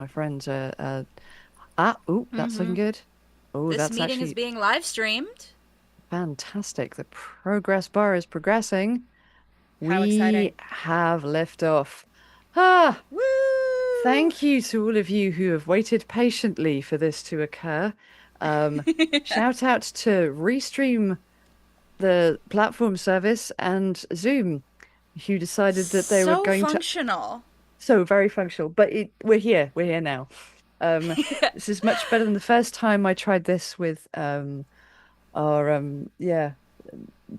My friends are. That's looking Mm-hmm. good. Oh, This that's meeting is actually being live streamed. fantastic. The progress bar is progressing. How We exciting. have liftoff. Ah, Woo! thank you to all of you who have waited patiently for this to occur. Um, Shout out to Restream, the platform service, and Zoom, who decided that they were So going to. functional. So very functional, but we're here. We're here now. Um, this is much better than the first time I tried this with our yeah,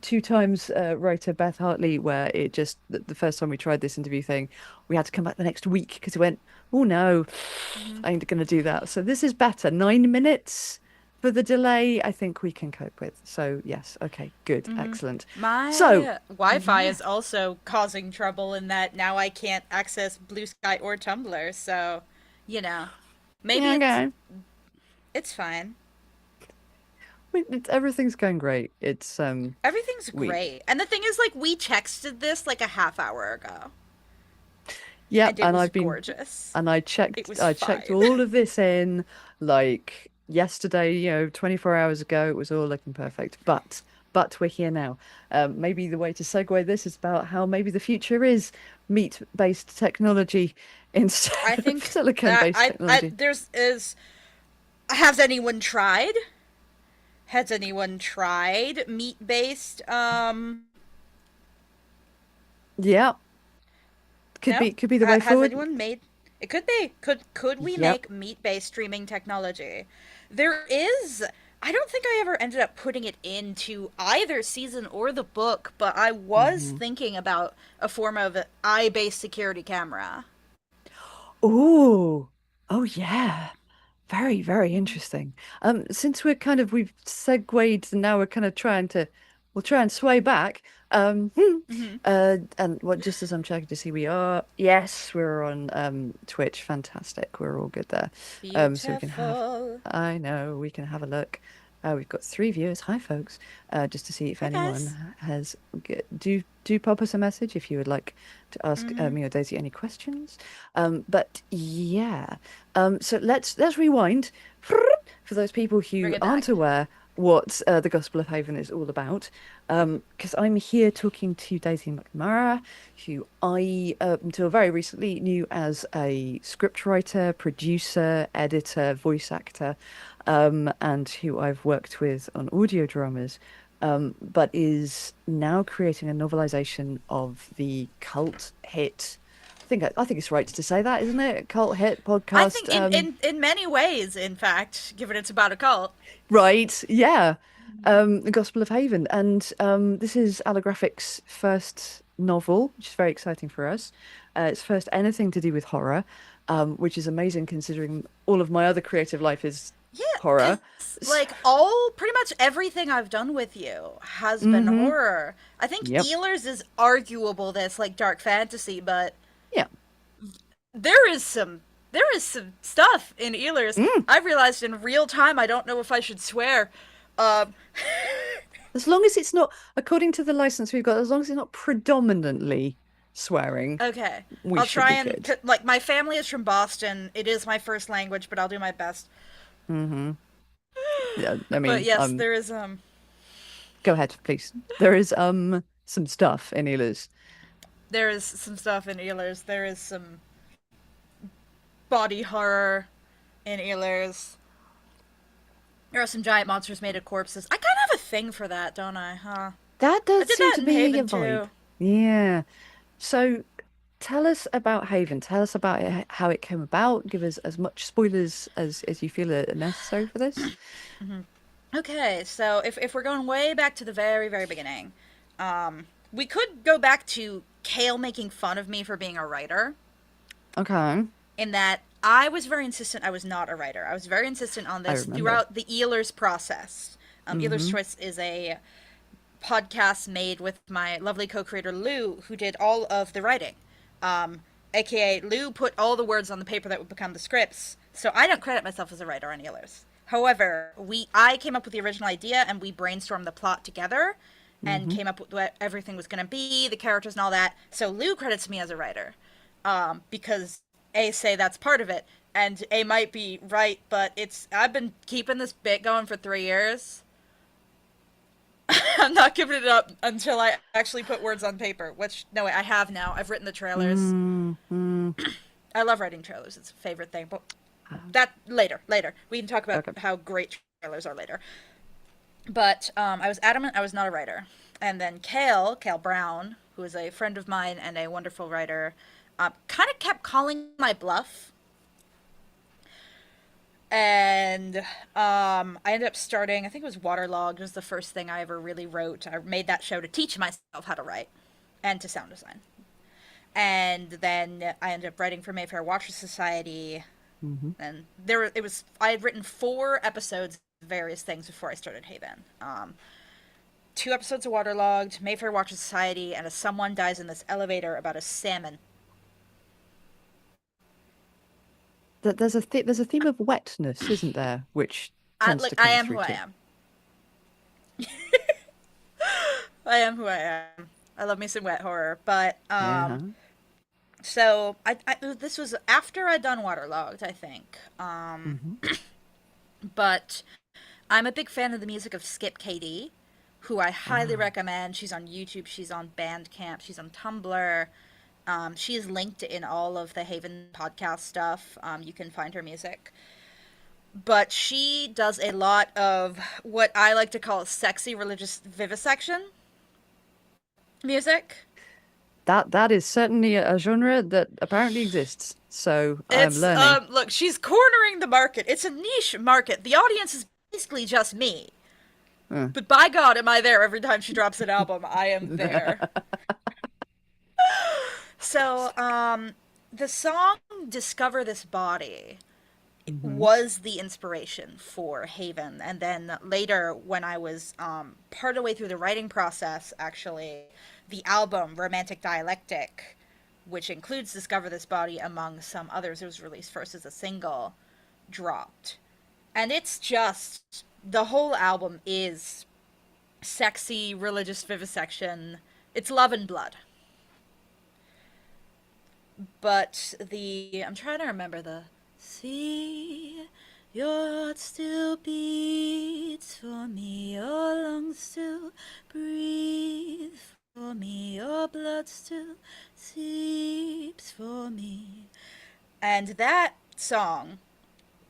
two times writer Beth Hartley, where it just the first time we tried this interview thing, we had to come back the next week because it went, oh no, Mhm. I ain't gonna do that. So this is better. 9 minutes for the delay, I think we can cope with. So yes, okay, good, excellent. So My Wi-Fi yeah, is also causing trouble in that now I can't access Blue Sky or Tumblr, so, you know, maybe yeah, okay. it's fine. Everything's going great. It's Everything's we great. And the thing is, like, we texted this like a half hour ago, Yep, and it and was I've been gorgeous. and I It checked was I checked fine. all of this in like yesterday, 24 hours ago. It was all looking perfect. But we're here now. Maybe the way to segue this is about how maybe the future is meat-based technology I instead of think that silicon-based I technology. there's is has anyone tried? Has anyone tried meat-based? Yeah, No. could be the way Has forward. anyone made? It could be. Could we Yep. make meat-based streaming technology? There is. I don't think I ever ended up putting it into either season or the book, but I was Hmm. thinking about a form of eye-based security camera. Oh, oh yeah. Very, very interesting. Since we've segued and now we're kind of we'll try and sway back. Hmm. And what just as I'm checking to see yes, we're on Twitch. Fantastic. We're all good there. So we can have, Beautiful. I know we can have a look. We've got 3 viewers. Hi, folks. Just to see if Hi guys. anyone has do pop us a message if you would like to ask Hmm. me or Daisy any questions. But yeah. So let's rewind for those people Bring who it aren't back. aware what the Gospel of Haven is all about. Because I'm here talking to Daisy McNamara, who I until very recently knew as a scriptwriter, producer, editor, voice actor, and who I've worked with on audio dramas. But is now creating a novelization of the cult hit. I think it's right to say that, isn't it? Cult hit I podcast. think in many ways, in fact, given it's about a cult. Right, yeah. The Gospel of Haven, and this is Allographic's first novel, which is very exciting for us. It's first anything to do with horror, which is amazing considering all of my other creative life is Yeah, horror. because S- like all pretty much everything I've done with you has been Mm-hmm. horror. I think Yep. Ehlers is arguable that's like dark fantasy, but Yeah. there is some stuff in Ehlers. Mm. I've realized in real time I don't know if I should swear. Um, As long as it's not, according to the license we've got, as long as it's not predominantly swearing, okay, we I'll should try be and good. like my family is from Boston. It is my first language, but I'll do my best. Mm-hmm. Yeah, I But mean, yes, there is go ahead, please. There is some stuff in Eula's. there is some stuff in Ehlers. There is some body horror in Ehlers. There are some giant monsters made of corpses. I kind of have a thing for that, don't I? Huh? That I does did seem that to in be a Haven vibe. too. Yeah. So tell us about Haven. Tell us about how it came about. Give us as much spoilers as you feel are necessary for this. Okay, so if we're going way back to the very very beginning, we could go back to Kale making fun of me for being a writer. Okay. In that I was very insistent I was not a writer. I was very insistent on I this remember. throughout the Ehlers process. Ehlers Mm-hmm. Choice is a podcast made with my lovely co-creator Lou, who did all of the writing. AKA Lou put all the words on the paper that would become the scripts. So I don't credit myself as a writer on Ehlers. However, we I came up with the original idea and we brainstormed the plot together and Mm-hmm. came up with what everything was going to be, the characters and all that. So Lou credits me as a writer because A, say that's part of it. And A might be right, but I've been keeping this bit going for 3 years. I'm not giving it up until I actually put words on paper, which, no, wait, I have now. I've written the trailers. Mm, mm. I love writing trailers. It's a favorite thing, but that later. We can talk about Okay. how great trailers are later. But I was adamant I was not a writer. And then Kale Brown, who is a friend of mine and a wonderful writer, kind of kept calling my bluff. And I ended up starting, I think it was Waterlogged was the first thing I ever really wrote. I made that show to teach myself how to write and to sound design. And then I ended up writing for Mayfair Watcher Society. Hmm. And I had written 4 episodes of various things before I started Haven. 2 episodes of Waterlogged, Mayfair Watcher Society, and a someone dies in this elevator about a salmon. There's a theme of wetness, isn't there, which tends to I come am through who I too. am. I am who I am. I love me some wet horror, but Yeah. Huh? so this was after I'd done Waterlogged, I think. Hmm. But I'm a big fan of the music of Skip KD, who I highly Ah. recommend. She's on YouTube, she's on Bandcamp, she's on Tumblr. She is linked in all of the Haven podcast stuff. You can find her music. But she does a lot of what I like to call sexy religious vivisection music. That is certainly a genre that apparently exists. So I'm It's learning. look, she's cornering the market. It's a niche market. The audience is basically just me. Uh. But by God, am I there every time she drops an album? I am there. So, the song Discover This Body Hmm. was the inspiration for Haven. And then later, when I was part of the way through the writing process, actually, the album Romantic Dialectic, which includes Discover This Body among some others, it was released first as a single, dropped. And it's just, the whole album is sexy religious vivisection. It's love and blood. But I'm trying to remember the see your heart still beats for me, your lungs still breathe for me, your blood still seeps for me. And that song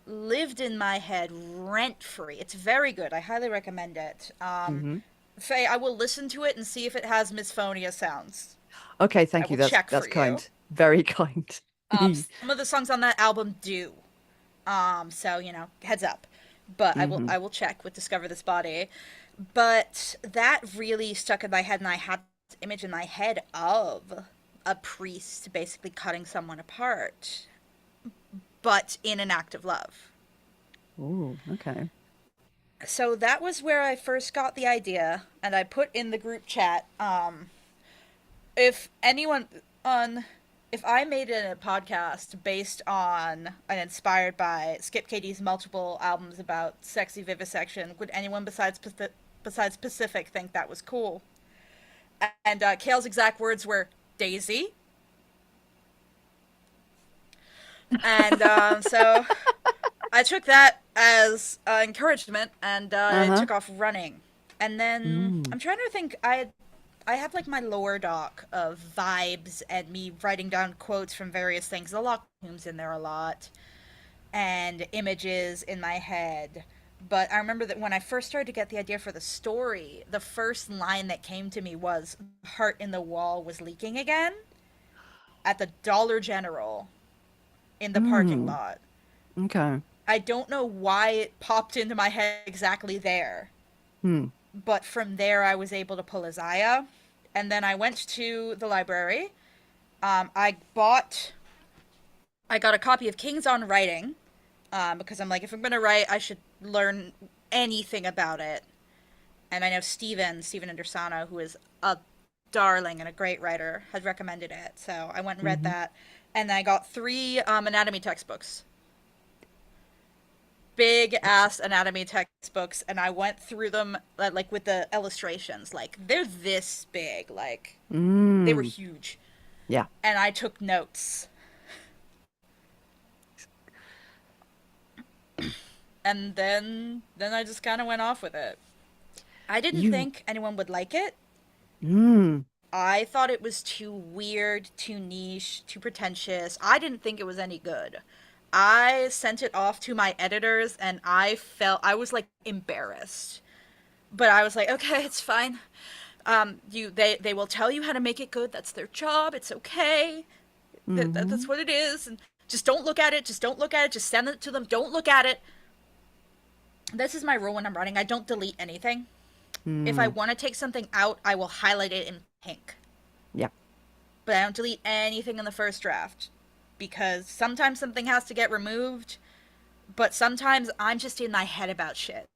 lived in my head rent free. It's very good. I highly recommend it. Hmm. Faye, I will listen to it and see if it has Misphonia sounds. Okay, I thank you. will check for That's you. kind. Very kind. Some of the songs on that album do. So heads up. But Hmm. I will check with Discover This Body. But that really stuck in my head, and I had this image in my head of a priest basically cutting someone apart, but in an act of love. Oh, okay. So that was where I first got the idea, and I put in the group chat. If anyone on if I made a podcast based on and inspired by Skip Katie's multiple albums about sexy vivisection, would anyone besides Pacific think that was cool? And Kale's exact words were Daisy, and so I took that as encouragement, and I Uh-huh. took off running. And then Mm. I'm trying to think. I have like my lore doc of vibes and me writing down quotes from various things. The lock rooms in there a lot, and images in my head. But I remember that when I first started to get the idea for the story, the first line that came to me was "Heart in the wall was leaking again" at the Dollar General in the parking Mm. lot. Okay. I don't know why it popped into my head exactly there, Hmm. but from there I was able to pull Isaiah. And then I went to the library. I bought I got a copy of Kings on Writing, because I'm like, if I'm gonna write, I should learn anything about it. And I know Steven Intersano, who is a darling and a great writer, had recommended it. So I went and read Hmm. that. And I got 3 anatomy textbooks, big ass anatomy textbooks, and I went through them like with the illustrations. Like they're this big, like they were Mm. huge, Yeah. and I took notes. and then I just kind of went off with it. I didn't You, think anyone would like it. mm, I thought it was too weird, too niche, too pretentious. I didn't think it was any good. I sent it off to my editors and I was like embarrassed. But I was like, okay, it's fine. They will tell you how to make it good. That's their job. It's okay. That's mm-hmm, what it is. And just don't look at it. Just don't look at it. Just send it to them. Don't look at it. This is my rule when I'm writing. I don't delete anything. If I mm, want to take something out, I will highlight it in pink. yeah, But I don't delete anything in the first draft because sometimes something has to get removed, but sometimes I'm just in my head about shit.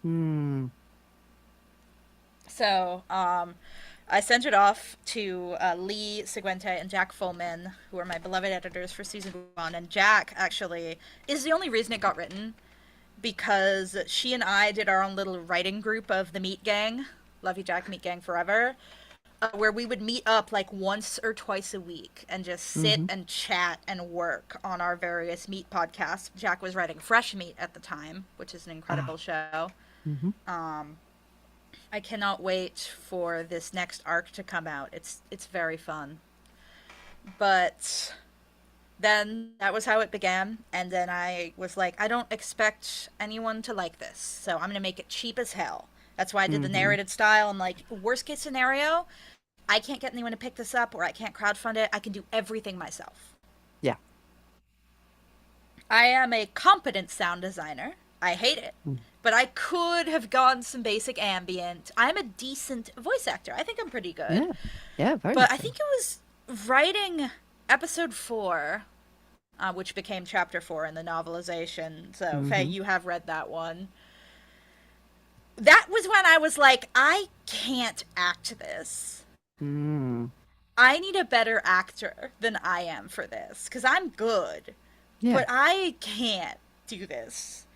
mm, So, I sent it off to Lee Seguente and Jack Fullman, who are my beloved editors for season 1. And Jack actually is the only reason it got written because she and I did our own little writing group of the Meat Gang, Love You Jack, Meat Gang Forever, where we would meet up like once or twice a week and just sit mm-hmm, and chat and work on our various meat podcasts. Jack was writing Fresh Meat at the time, which is an ah, incredible show. mm-hmm, I cannot wait for this next arc to come out. It's very fun. But then that was how it began, and then I was like, I don't expect anyone to like this, so I'm gonna make it cheap as hell. That's why I did the mm-hmm, narrated style. I'm like, worst case scenario, I can't get anyone to pick this up or I can't crowdfund it. I can do everything myself. yeah, I am a competent sound designer. I hate it. mm, But I could have gone some basic ambient. I'm a decent voice actor. I think I'm pretty good. yeah, yeah, very But much I so. think it was writing episode 4, which became chapter 4 in the novelization. So, Faye, Mm-hmm, you have read that one. That was when I was like, I can't act this. mm, I need a better actor than I am for this because I'm good, yeah, but I can't do this.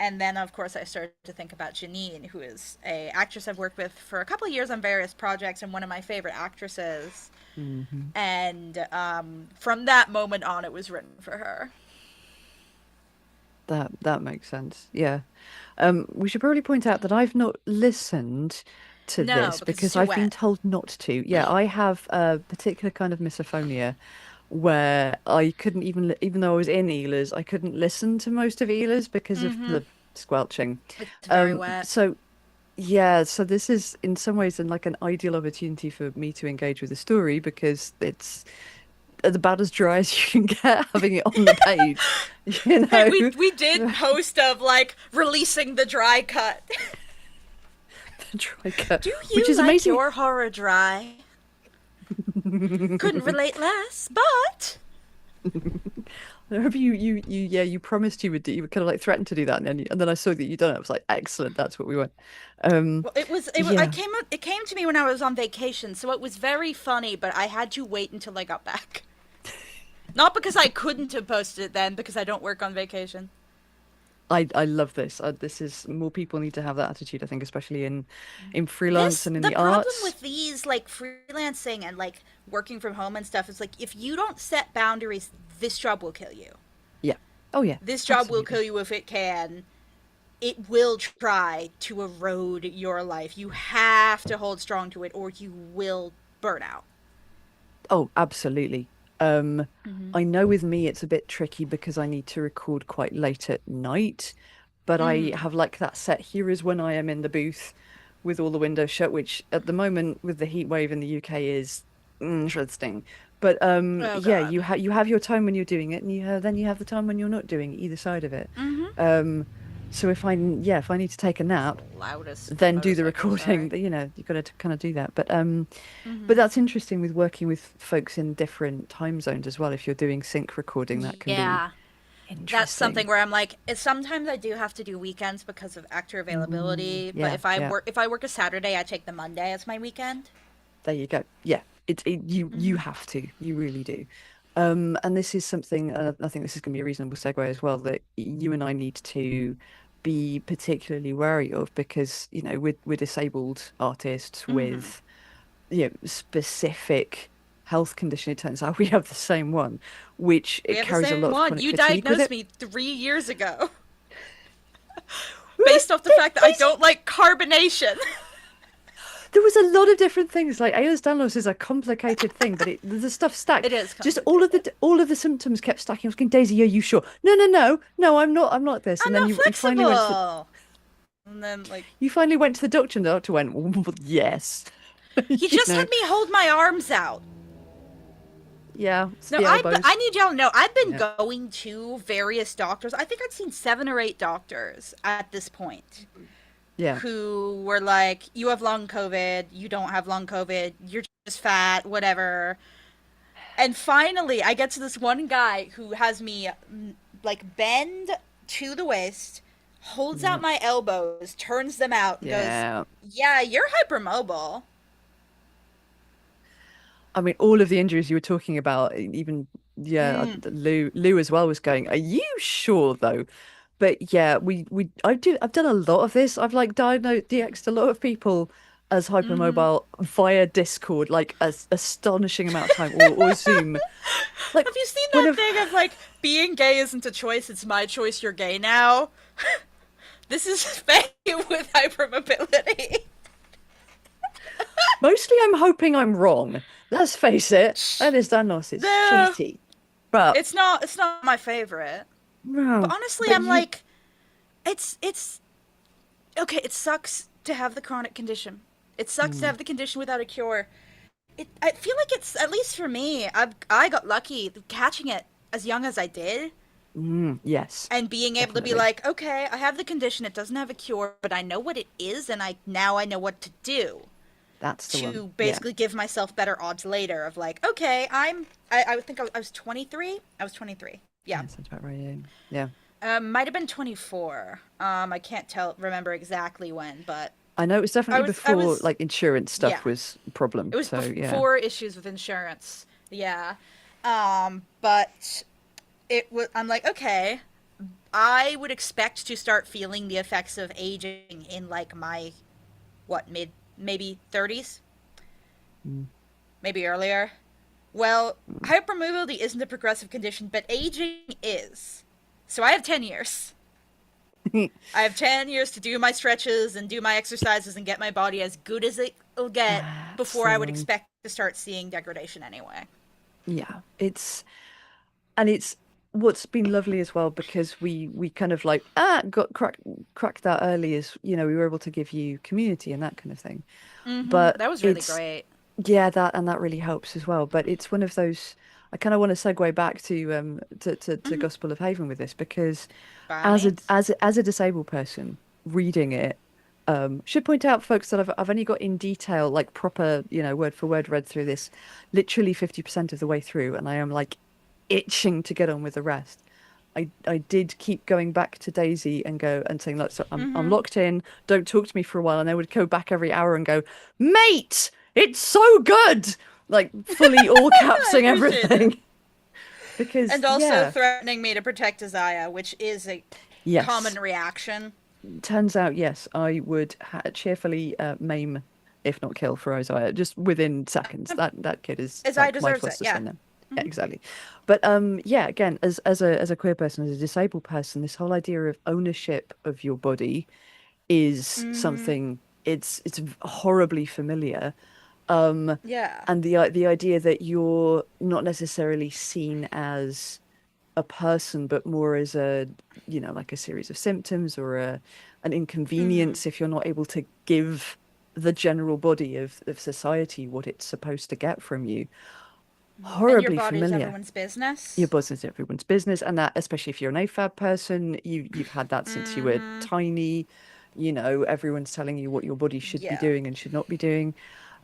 And then, of course, I started to think about Janine, who is a actress I've worked with for a couple of years on various projects and one of my favorite actresses. mm-hmm. And from that moment on, it was written for her. That makes sense. Yeah. We should probably point out that I've not listened to No, this because it's because too I've been wet. told not to. Yeah, I have a particular kind of misophonia where I couldn't even though I was in Ehlers, I couldn't listen to most of Ehlers because of Mm-hmm. the squelching. It's very wet. So yeah, so this is in some ways like an ideal opportunity for me to engage with the story because it's about as dry as you can get having it on the page, you Hey, know. we did post of like releasing the dry cut. Troika, Do which you is like amazing. your horror dry? Couldn't relate less, but I remember yeah, you promised you would do, you were kind of like threatened to do that, and then I saw that you done it. I was like, excellent, that's what we want. Um, well, yeah, it came to me when I was on vacation, so it was very funny. But I had to wait until I got back. Not because I couldn't have posted it then, because I don't work on vacation. I love this. This is more people need to have that attitude, I think, especially in freelance and in The the problem arts. with these like freelancing and like working from home and stuff is like if you don't set boundaries, this job will kill you. Yeah. Oh yeah, This job will kill absolutely. you if it can. It will try to erode your life. You have to hold strong to it or you will burn out. Oh, absolutely. Um, Mm-hmm. I know with me it's a bit tricky because I need to record quite late at night, but I Mm-hmm. have like that set here is when I am in the booth with all the windows shut, which at the moment with the heat wave in the UK is interesting. But Oh yeah, God. you have your time when you're doing it, and then you have the time when you're not doing either side of it. Mm-hmm. Um, so if I need to take a It's nap, the loudest then do the motorcycle. recording. Sorry. You know, you've got to kind of do that. But Mm-hmm. that's interesting with working with folks in different time zones as well. If you're doing sync recording, that can be Yeah. That's something interesting. where I'm like, sometimes I do have to do weekends because of actor Mm, availability. But yeah, yeah. if I work a Saturday, I take the Monday as my weekend. There you go. Yeah, you Mm-hmm. have to. You really do. And this is something. I think this is going to be a reasonable segue as well that you and I need to be particularly wary of because we're disabled artists Mm-hmm. with specific health condition. It turns out we have the same one, which We it have the carries a same lot of one. chronic You fatigue with diagnosed it. me 3 years ago. based off the fact that I don't like carbonation. There was a lot of different things. Like Ehlers-Danlos is a complicated thing, but the stuff stacked. It is Just complicated. all of the symptoms kept stacking. I was going, Daisy, are you sure? No, no, no, no. I'm not. I'm not this. I'm And then not you finally went to the flexible. And then, like, doctor, and the doctor went, well, yes, he you just had know, me hold my arms out. yeah, it's No, the I elbows. need y'all to know, I've been Yeah, going to various doctors. I think I'd seen 7 or 8 doctors at this point yeah, who were like, you have long COVID, you don't have long COVID, you're just fat, whatever. And finally, I get to this one guy who has me like bend to the waist, holds yeah, out my elbows, turns them out, and goes, yeah. "Yeah, you're hypermobile." I mean, all of the injuries you were talking about, even yeah, Mm. Lou as well was going. Are you sure though? But yeah, I've done a lot of this. I've like DX'd a lot of people as Mm-hmm. hypermobile via Discord, like as astonishing amount of time, or Zoom. Like Have you seen one that of thing of like being gay isn't a choice, it's my choice, you're gay now? This is Faye with hypermobility. mostly I'm hoping I'm wrong. Let's face it, Ehlers-Danlos is No, shitty. But it's not my favorite. But no, honestly, but I'm you like, it's okay, it sucks to have the chronic condition. It sucks to mm, have the condition without a cure. I feel like it's, at least for me, I got lucky catching it as young as I did, yes, and being able to be definitely. like, okay, I have the condition, it doesn't have a cure, but I know what it is, and I know what to do That's the one. to Yeah. basically give myself better odds later of like, okay, I would think I was 23. I was 23. Yeah. Yeah, sounds about right. Yeah. Yeah. Might have been 24. I can't remember exactly when, but I know it was definitely I before was, like insurance yeah. stuff was a problem. It was So yeah. before issues with insurance. Yeah. But I'm like, okay, I would expect to start feeling the effects of aging in like my, what, maybe 30s, Mm. maybe earlier. Well, hypermobility isn't a progressive condition, but aging is. So I have 10 years. I have 10 years to do my stretches and do my exercises and get my body as good as it'll get That's before the I would one. expect to start seeing degradation anyway. Yeah. It's what's been lovely as well because we kind of like got cracked that early is we were able to give you community and that kind of thing. But That was really it's great. yeah, that really helps as well. But it's one of those I kind of want to segue back to Gospel of Haven with this because By all means. as a disabled person reading it, should point out, folks, that I've only got in detail, like proper, word for word read through this, literally 50% of the way through, and I am like itching to get on with the rest. I did keep going back to Daisy and go and saying, look, so I'm locked in. Don't talk to me for a while, and I would go back every hour and go, mate, it's so good, like fully all I capsing appreciate it. everything because And also yeah, threatening me to protect Isaiah, which is a yes. common reaction. Turns out, yes, I would cheerfully maim, if not kill, for Isaiah just within seconds. That kid is Isaiah like my deserves it, foster yeah. son now. Yeah, exactly. But yeah, again, as a queer person, as a disabled person, this whole idea of ownership of your body is something it's horribly familiar. Yeah. And the idea that you're not necessarily seen as a person, but more as like a series of symptoms or an inconvenience if you're not able to give the general body of society what it's supposed to get from you. And your Horribly body is familiar. everyone's Your business. business is everyone's business, and that, especially if you're an AFAB person, you've had that since you were tiny. Everyone's telling you what your body should be Yeah. doing and should not be doing.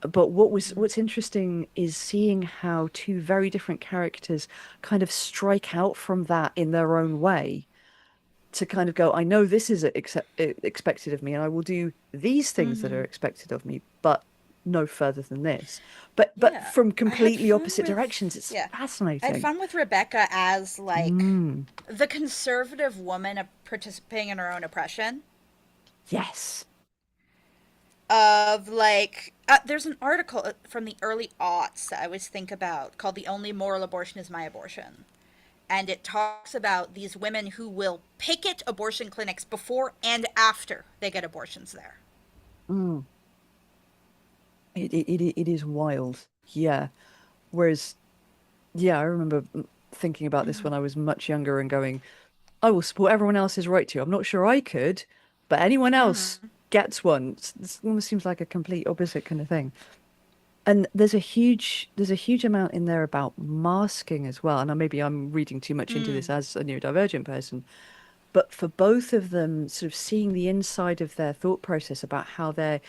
But what's interesting is seeing how two very different characters kind of strike out from that in their own way to kind of go, I know this is expected of me, and I will do these things that are expected of me, but no further than this. But Yeah. from I had completely fun opposite with, directions. It's yeah. I had fascinating. fun with Rebecca as like Mm, the conservative woman participating in her own oppression. yes. Of like, there's an article from the early aughts that I always think about called "The Only Moral Abortion Is My Abortion," and it talks about these women who will picket abortion clinics before and after they get abortions there. Mm. It is wild. Yeah. Whereas, yeah, I remember thinking about this when I was much younger and going, I will support everyone else's right to. I'm not sure I could, but anyone else gets one. This almost seems like a complete opposite kind of thing. And there's a huge amount in there about masking as well. And maybe I'm reading too much into this as a neurodivergent person, but for both of them, sort of seeing the inside of their thought process about how they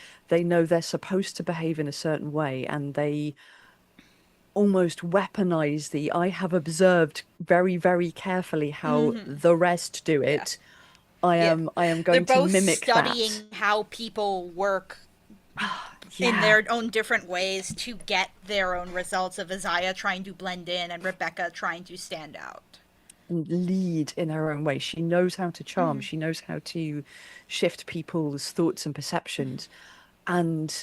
know they're supposed to behave in a certain way, and they almost weaponize the I have observed very, very carefully how the rest do Yeah. it. Yeah. I am They're going to both mimic that. studying how people work in Yeah. their own different ways to get their own results, of Isaiah trying to blend in and Rebecca trying to stand out. And lead in her own way. She knows how to charm. She knows how to shift people's thoughts and perceptions. And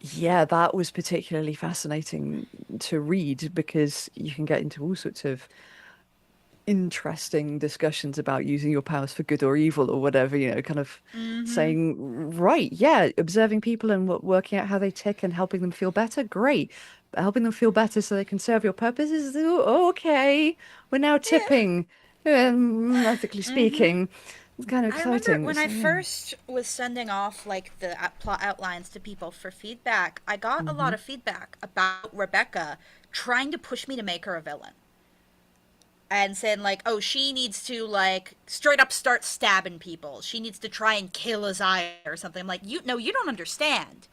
yeah, that was particularly fascinating to read because you can get into all sorts of interesting discussions about using your powers for good or evil or whatever, kind of saying, right, yeah, observing people and working out how they tick and helping them feel better, great. But helping them feel better so they can serve your purposes, okay, we're now tipping, ethically speaking. It's kind of I remember exciting. when I So, yeah. first was sending off like the plot outlines to people for feedback, I got a lot Hmm. of feedback about Rebecca trying to push me to make her a villain. And saying like, oh, she needs to like straight up start stabbing people. She needs to try and kill Isaiah or something. I'm like, you no, you don't understand.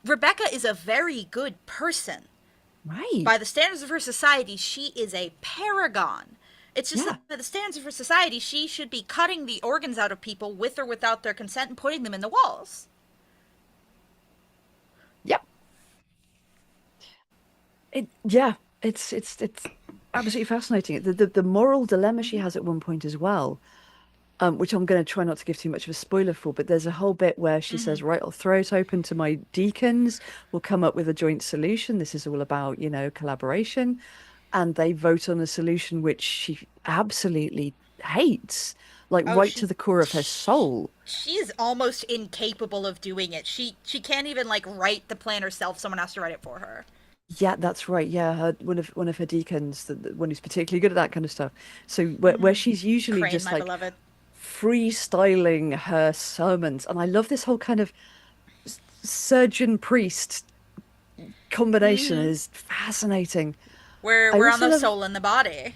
Rebecca is a very good person. Right. By the standards of her society, she is a paragon. It's just that Yeah. by the standards of her society, she should be cutting the organs out of people with or without their consent and putting them in the walls. Yep. Yeah. It's absolutely fascinating. The moral dilemma she has at one point as well, which I'm going to try not to give too much of a spoiler for, but there's a whole bit where she says, right, I'll throw it open to my deacons. We'll come up with a joint solution. This is all about, collaboration. And they vote on a solution which she absolutely hates, like Oh, right to the core of her soul. she's almost incapable of doing it. She can't even like write the plan herself. Someone has to write it for her. Yeah, that's right. Yeah, one of her deacons, the one who's particularly good at that kind of stuff. So where she's usually Crane, just my like beloved. freestyling her sermons, and I love this whole kind of surgeon priest combination is fascinating. I We're on also the love, soul and the body.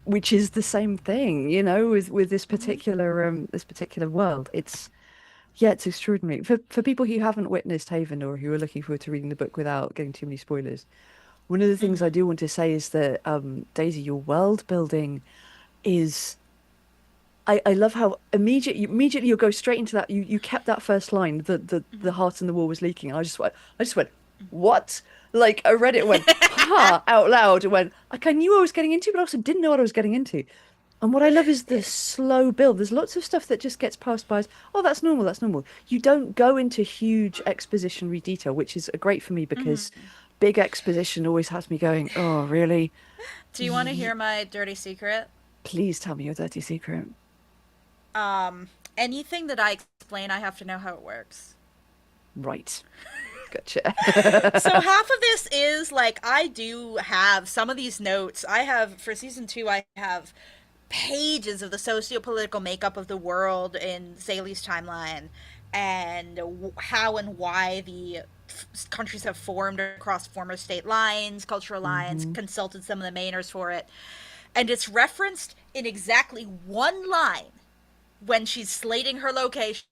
which is the same thing, with this particular world. It's extraordinary for people who haven't witnessed Haven or who are looking forward to reading the book without getting too many spoilers. One of the things I do want to say is that Daisy, your world building is. I love how immediately you'll go straight into that. You kept that first line, the heart in the wall was leaking. I just went, what? Like I read it, and went, ha, out loud, and went, like I knew what I was getting into, but also didn't know what I was getting into. And what I love is the slow build. There's lots of stuff that just gets passed by as, oh, that's normal, that's normal. You don't go into huge expositionary detail, which is great for me because big exposition always has me going, oh, really? Do you want to hear my dirty secret? Please tell me your dirty secret. Anything that I explain, I have to know how it works. Right. Gotcha. So half of this is like I do have some of these notes. I have for season 2. I have pages of the socio-political makeup of the world in Zaylee's timeline, and how and why the countries have formed across former state lines, cultural lines. Hmm. Consulted some of the Mainers for it, and it's referenced in exactly one line when she's slating her location,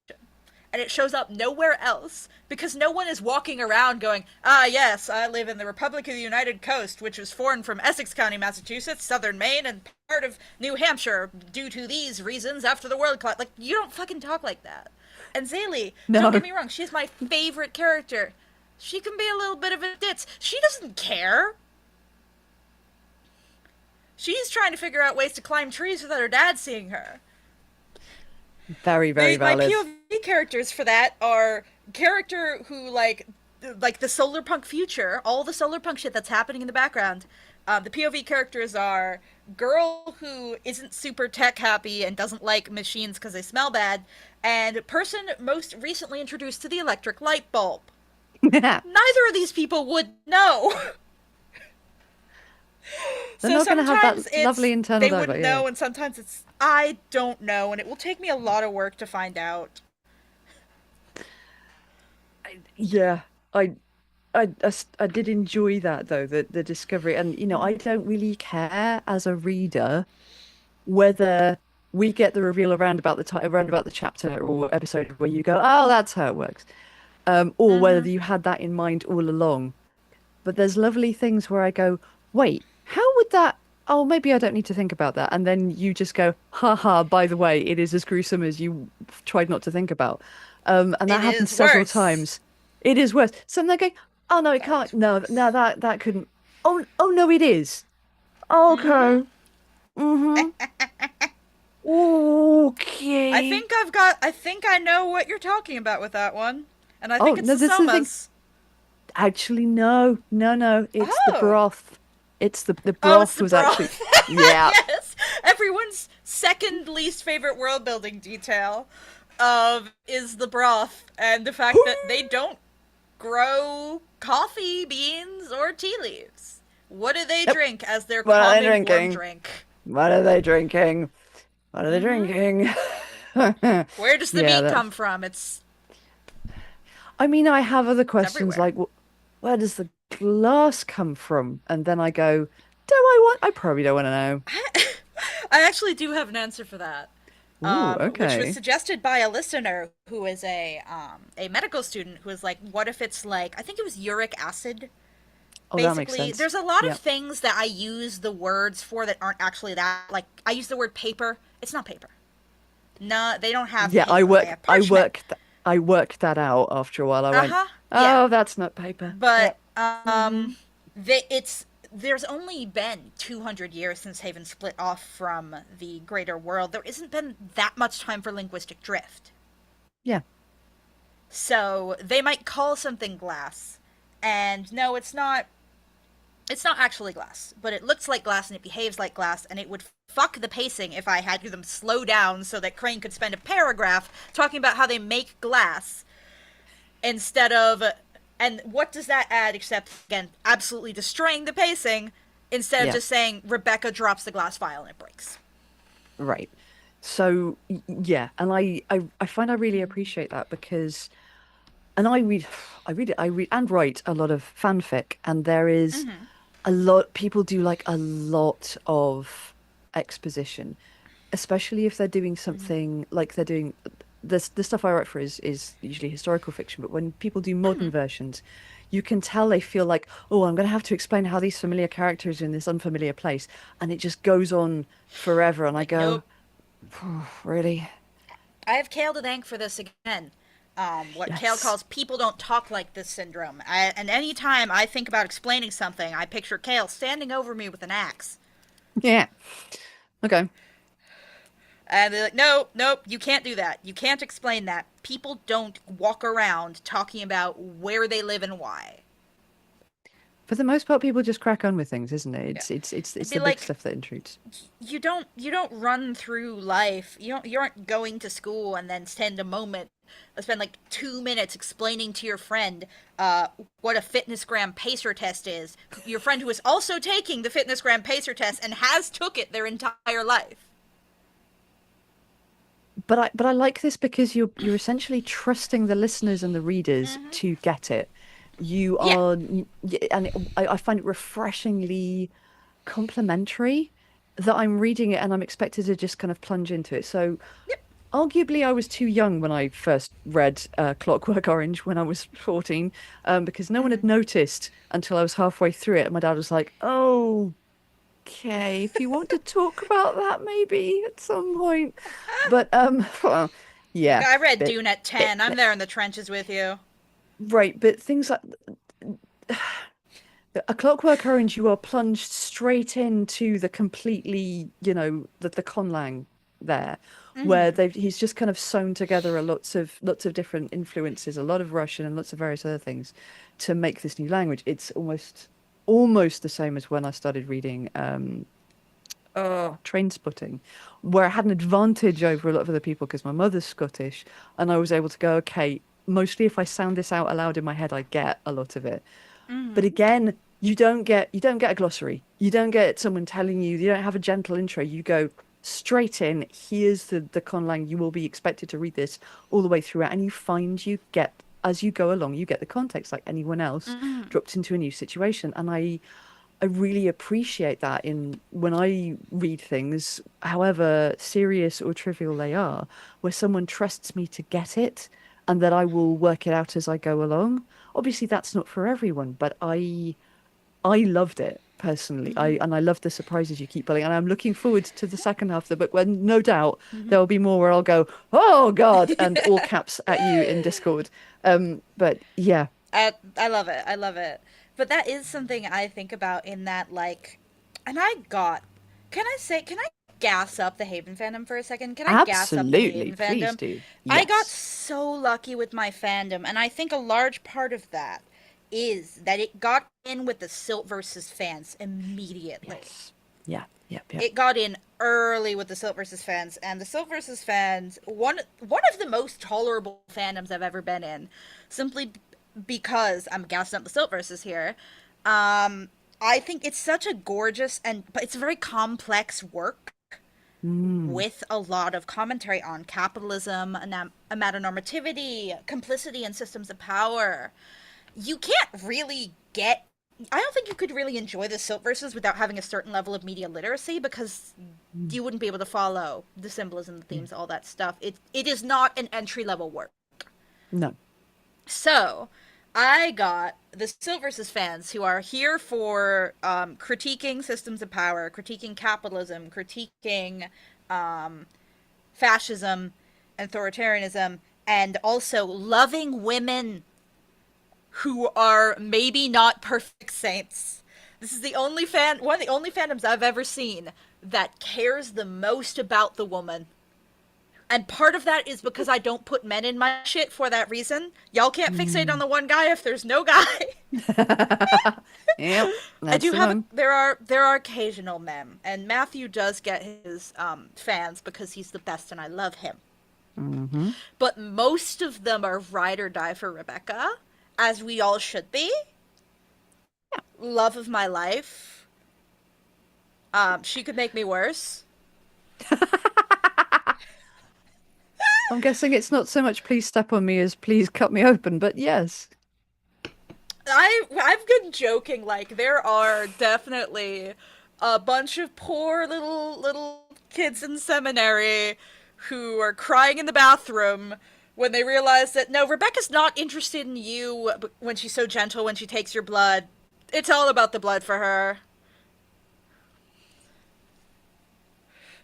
and it shows up nowhere else because no one is walking around going, ah, yes, I live in the Republic of the United Coast, which was formed from Essex County, Massachusetts, southern Maine, and part of New Hampshire due to these reasons after the world collapsed. Like, you don't fucking talk like that. And Zaylee, don't No. get me wrong, she's my favorite character. She can be a little bit of a ditz. She doesn't care. She's trying to figure out ways to climb trees without her dad seeing her. Very, very My valid. POV characters for that are character who like the solar punk future, all the solar punk shit that's happening in the background. The POV characters are girl who isn't super tech happy and doesn't like machines because they smell bad, and person most recently introduced to the electric light bulb. They're Neither of these people would know. So not going to have sometimes that it's lovely internal they dialogue, wouldn't yeah. know, and sometimes it's I don't know, and it will take me a lot of work to find out. Yeah, I, I did enjoy that though, the discovery. And, I don't really care as a reader whether we get the reveal around about the chapter or episode where you go, oh, that's how it works. Or whether you had that in mind all along. But there's lovely things where I go, wait, how would that? Oh, maybe I don't need to think about that. And then you just go, haha, by the way, it is as gruesome as you tried not to think about. And that It happens is several worse. times. It is worse. So I'm there going, oh no, it can't. God. No, no, that couldn't. Oh no, it is. Okay. Mm-hmm. Okay. I think I know what you're talking about with that one. And I Oh think it's no, the this is the thing. somas. Actually, no, no, no. It's the Oh. broth. It's the Oh, it's broth the was actually, broth. yeah. Yes. Everyone's second least favorite world building detail is the broth and the fact that they don't grow coffee beans or tea leaves. What do they Yep. drink as their What are they common warm drinking? drink? What are they drinking? What are they drinking? Where does the Yeah, meat that's. come from? I mean, I have other It's questions everywhere. like, where does the glass come from? And then I go, do I want? I probably don't want to know. I actually do have an answer for that, Ooh, which was okay. suggested by a listener who is a medical student who was like, "What if it's like I think it was uric acid." Oh, that makes Basically, sense. there's a lot of Yeah. things that I use the words for that aren't actually that. Like I use the word paper. It's not paper. No, they don't have Yeah, paper. They have parchment. I worked that out after a while. I Uh went, huh. Yeah. oh, that's not paper. But Yep. Mm-hmm. it's there's only been 200 years since Haven split off from the greater world. There isn't been that much time for linguistic drift. Yeah. So they might call something glass, and no, it's not. It's not actually glass, but it looks like glass and it behaves like glass, and it would fuck the pacing if I had them slow down so that Crane could spend a paragraph talking about how they make glass instead of. And what does that add except, again, absolutely destroying the pacing instead of Yeah. just saying Rebecca drops the glass vial and it breaks? Right. So yeah, and I find I really appreciate that because and I read and write a lot of fanfic, and there is a lot people do like a lot of exposition, especially if they're doing something like they're doing the stuff I write for is usually historical fiction, but when people do modern versions, you can tell they feel like, oh, I'm going to have to explain how these familiar characters are in this unfamiliar place, and it just goes on forever, and I Like, go, nope. really? I have Kale to thank for this again. What Kale Yes. calls people don't talk like this syndrome. And anytime I think about explaining something, I picture Kale standing over me with an axe. Yeah. Okay. And they're like, no, nope, you can't do that. You can't explain that. People don't walk around talking about where they live and why. For the most part, people just crack on with things, isn't it? Yeah. It's It'd the be big like, stuff that intrudes. you don't run through life. You aren't going to school and then spend a moment spend like 2 minutes explaining to your friend what a fitnessgram pacer test is. Your friend who is also taking the fitnessgram pacer test and has took it their entire life. But I like this because you're essentially trusting the listeners and the readers to get it. You Yeah. are, and I find it refreshingly complimentary that I'm reading it and I'm expected to just kind of plunge into it. So Yep. arguably, I was too young when I first read Clockwork Orange when I was 14, because no one had noticed until I was halfway through it. And my dad was like, "Oh, okay, if you want to talk about that, maybe at some point." But well, yeah, I read but Dune at 10. I'm there in the trenches with you. right, but things like A Clockwork Orange, you are plunged straight into the completely, the conlang there, where he's just kind of sewn together lots of different influences, a lot of Russian and lots of various other things to make this new language. It's almost almost the same as when I started reading Train Spotting, where I had an advantage over a lot of other people because my mother's Scottish, and I was able to go, okay, mostly if I sound this out aloud in my head, I get a lot of it. But again, you don't get a glossary. You don't get someone telling you, you don't have a gentle intro. You go straight in. Here's the conlang. You will be expected to read this all the way throughout, and you get as you go along, you get the context like anyone else dropped into a new situation. And I really appreciate that in when I read things, however serious or trivial they are, where someone trusts me to get it and that I will work it out as I go along. Obviously, that's not for everyone, but I loved it personally. I love the surprises you keep pulling, and I'm looking forward to the second half of the book when no doubt there will be more where I'll go, "Oh God," and all caps at you in Discord. But yeah, I love it. I love it. But that is something I think about in that, like, and I got, can I gas up the Haven fandom for a second? Can I gas up the absolutely, Haven please fandom? do. I got Yes, so lucky with my fandom, and I think a large part of that is that it got in with the Silt versus fans immediately. yes, yeah, yep, yep. It got in early with the Silt versus fans, and the Silt versus fans, one of the most tolerable fandoms I've ever been in, simply because I'm gassing up the Silt versus here. I think it's such a gorgeous but it's a very complex work Mm, with a lot of commentary on capitalism, amatonormativity, complicity, and systems of power. You can't really get. I don't think you could really enjoy the Silt verses without having a certain level of media literacy because mm, you wouldn't be able to follow the symbolism, the mm. themes, all that stuff. It is not an entry level work. No. So, I got the Silt versus fans who are here for critiquing systems of power, critiquing capitalism, critiquing um, fascism, authoritarianism, and also loving women who are maybe not perfect saints. This is one of the only fandoms I've ever seen that cares the most about the woman. And part of that is because I don't put men in my shit for that reason. Y'all can't fixate on Mm. the one guy if there's no guy. Yep, I that's do the have one. there are occasional men, and Matthew does get his fans because he's the best and I love him. Hmm. But most of them are ride or die for Rebecca, as we all should be. Love of my life. She could make me worse. I'm guessing it's not so much please step on me as please cut me open, but yes. I've been joking, like there are definitely a bunch of poor little kids in seminary who are crying in the bathroom when they realize that no, Rebecca's not interested in you when she's so gentle when she takes your blood. It's all about the blood for her.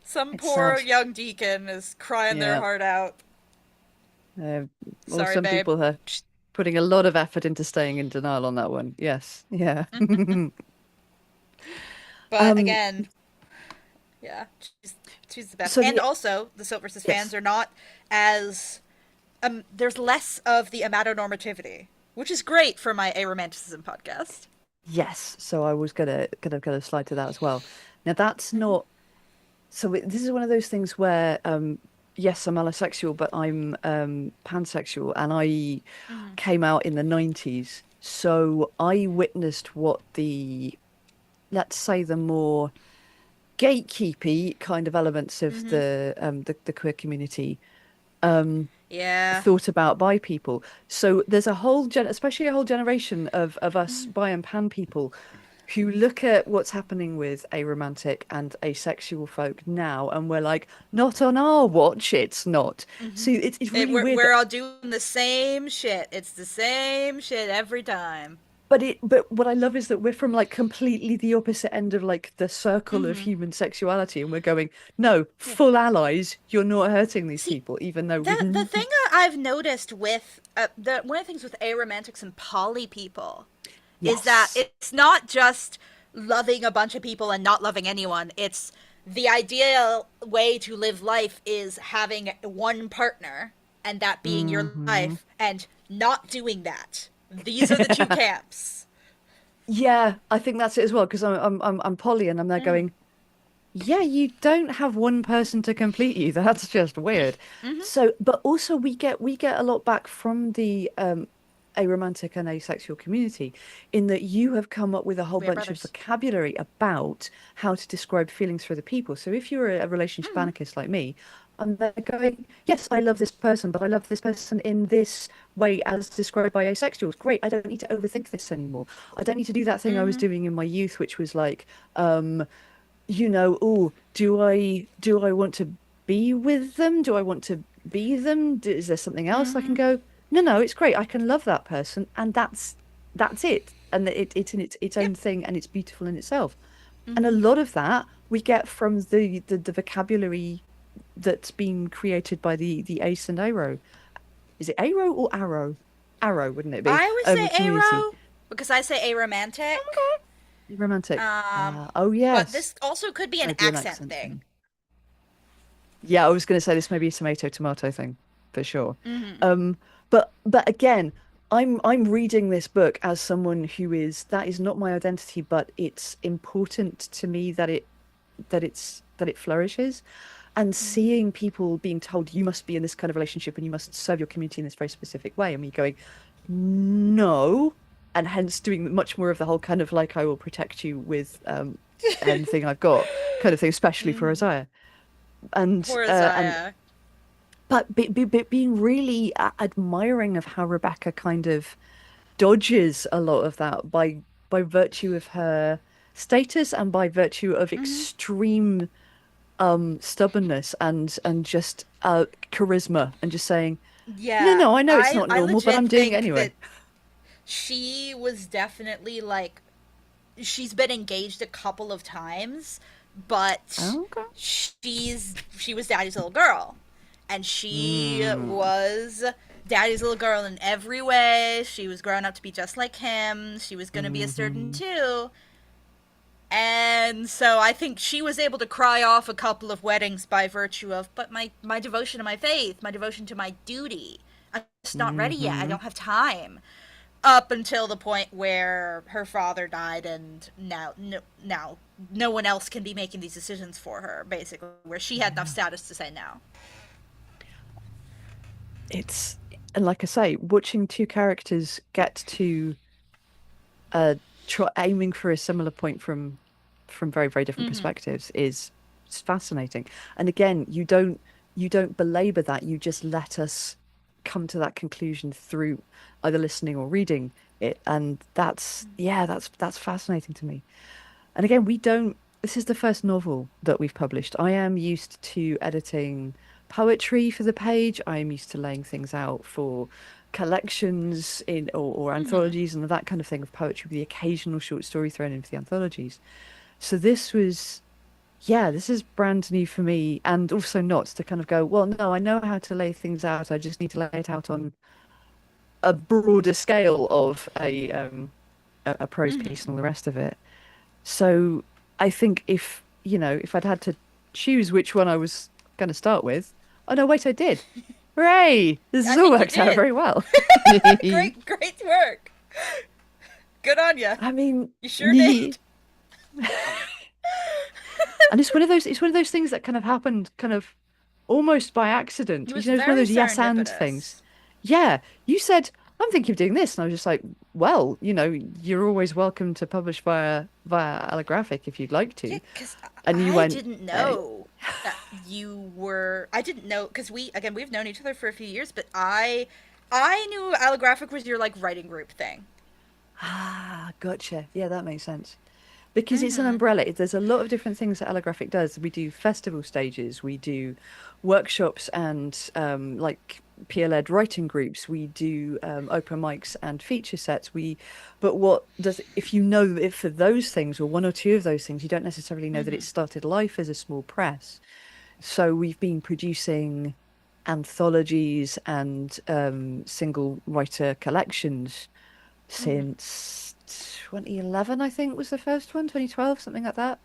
Some It's poor sad. young deacon is crying their Yeah. heart out. Uh, or Sorry, some babe. people are putting a lot of effort into staying in denial on that one. Yes. Yeah. But Um, again, yeah, she's the best. so And the also, the Silt versus fans yes. are not as there's less of the amatonormativity, which is great for my aromanticism podcast. Yes. So I was gonna slide to that as well. Now that's not this is one of those things where yes, I'm allosexual, but I'm pansexual and I Mm-hmm. came out in the 90s. So I witnessed what the let's say the more gatekeepy kind of elements of Mm-hmm. the queer community Yeah. thought about by people. So there's a especially a whole generation of us bi and pan people who look at what's happening with aromantic and asexual folk now, and we're like, not on our watch, it's not. Mm-hmm. So it's really weird We're that all doing the same shit. It's the same shit every time. but what I love is that we're from like completely the opposite end of like the circle of Mm-hmm. human sexuality, and we're going, no, Yeah. full allies, you're not hurting these See, people, even though we've the thing I've noticed with the one of the things with aromantics and poly people is that yes. it's not just loving a bunch of people and not loving anyone. It's the ideal way to live life is having one partner and that being your Hmm. life and not doing that. These are the two camps. Yeah, I think that's it as well because I'm Polly and I'm there Mm-hmm. going, yeah, you don't have one person to complete you. That's just weird. Mm-hmm. So, but also we get a lot back from the aromantic and asexual community in that you have come up with a whole We are bunch of brothers. vocabulary about how to describe feelings for other people. So if you're a relationship Mm-hmm. anarchist like me, I'm there going, yes, I love this person, but I love this person in this way as described by asexuals. Great, I don't need to overthink this anymore. I don't need to do that thing I was Mm-hmm. doing in my youth, which was like, oh, do I want to be with them? Do I want to be them? Is there something else I can Mm-hmm. go? No, no, it's great. I can love that person, and that's it. And it's in its Yep. own thing, and it's beautiful in itself. And a Mm-hmm. lot of that we get from the vocabulary that's been created by the Ace and Arrow. Is it Arrow or Arrow? Arrow, wouldn't it be? I would say Community. aro because I say aromantic. Romantic. Um, Oh but yes, this also could be an maybe an accent accent thing. thing. Yeah, I was going to say this may be a tomato thing for sure. Mm-hmm. But again, I'm reading this book as someone who is that is not my identity, but it's important to me that it flourishes. And Mm-hmm. seeing people being told you must be in this kind of relationship and you must serve your community in this very specific way, and me going, no, and hence doing much more of the whole kind of like I will protect you with anything I've got kind of thing, especially for Mm-hmm. Isaiah. And Poor and Isaiah. but being really admiring of how Rebecca kind of dodges a lot of that by virtue of her status and by virtue of Mm-hmm. extreme stubbornness and just charisma and just saying, no, Yeah, no, I know it's I not I normal, but legit I'm doing it think anyway. that she was definitely like she's been engaged a couple of times, but Oh, okay. she was daddy's little girl, and she Mm. was daddy's little girl in every way. She was growing up to be just like him. She was gonna be a student Hmm. too. And so I think she was able to cry off a couple of weddings by virtue of, but my devotion to my faith, my devotion to my duty. I'm just not ready yet. I Hmm. don't have time. Up until the point where her father died, and now no one else can be making these decisions for her. Basically, where she had enough Yeah. status to say no. It's and like I say, watching two characters get to uh aiming for a similar point from very, very different Mm-hmm. perspectives is it's fascinating. And again, you don't belabor that, you just let us come to that conclusion through either listening or reading it. And that's yeah, that's fascinating to me. And again, we don't this is the first novel that we've published. I am used to editing poetry for the page. I am used to laying things out for collections in or Mm-hmm. anthologies and that kind of thing of poetry with the occasional short story thrown into the anthologies. So this was yeah, this is brand new for me and also not to kind of go, well, no, I know how to lay things out. I just need to lay it out on a broader scale of a prose piece and all the rest of it. So I think if I'd had to choose which one I was going to start with, oh no, wait, I did. Hooray! This has I all think you worked out did. very well. Great work. Good on you. I mean, You sure the did. and it's one of those things that kind of happened kind of almost by accident. It was It's one of very those yes and things. serendipitous. Yeah, you said I'm thinking of doing this, and I was just like, well, you're always welcome to publish via Allographic if you'd like Yeah, to. because And you I went, didn't know that you were. I didn't know because we've known each other for a few years, but I knew Allographic was your like writing group thing. gotcha. Yeah, that makes sense. Because it's an Mm-hmm. umbrella. There's a lot of different things that Allographic does. We do festival stages, we do workshops and like peer-led writing groups. We do open mics and feature sets. But what does if you know it for those things or one or two of those things, you don't necessarily know that Mm-hmm. it started life as a small press. So we've been producing anthologies and single writer collections Mm-hmm. since 2011, I think was the first one, 2012, something like that.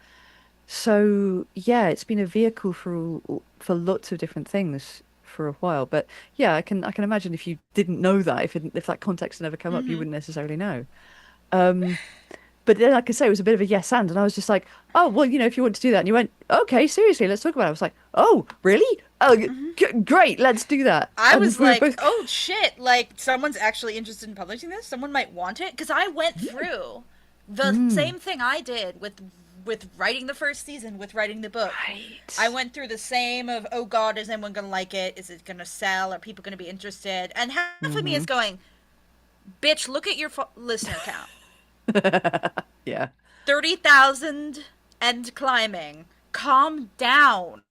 So yeah, it's been a vehicle for lots of different things for a while. But yeah, I can imagine if you didn't know that, if that context had never come up, you Mm-hmm. wouldn't necessarily know. Um, but then, like I say, it was a bit of a yes and I was just like, oh, well, if you want to do that. And you went, okay, seriously, let's talk about it. I was like, oh, really? Oh, great, let's do that. I And was we were like, both, oh shit, like someone's actually interested in publishing this. Someone might want it because I went yeah. through the Mm, same thing I did with writing the first season, with writing the book. I right. went through the same of, oh god, is anyone gonna like it? Is it gonna sell? Are people gonna be interested? And half of me Hmm. is going, bitch, look at your listener count. Yeah. 30,000 and climbing. Calm down.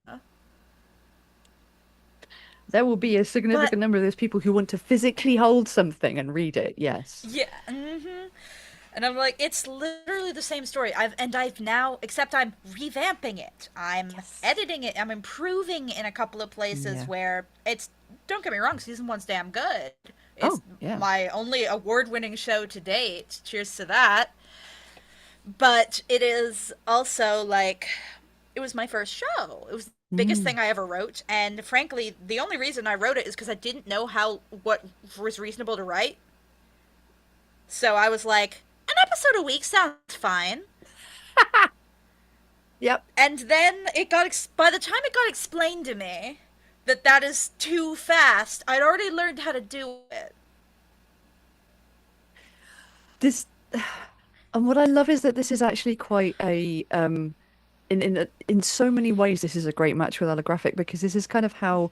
There will be a But significant number of those people who want to physically hold something and read it. Yes. yeah, and I'm like, it's literally the same story. I've now, except I'm revamping it. I'm Yes. editing it. I'm improving in a couple of places Yeah. where it's. Don't get me wrong, season one's damn good. It's Oh, yeah. my only award-winning show to date. Cheers to that. But it is also like, it was my first show. It was the biggest Mm. thing I ever wrote, and frankly, the only reason I wrote it is because I didn't know what was reasonable to write. So I was like, an episode a week sounds fine. Yep. And then by the time it got explained to me that that is too fast, I'd already learned how to do it. This, and what I love is that this is actually quite a in so many ways this is a great match with Allographic because this is kind of how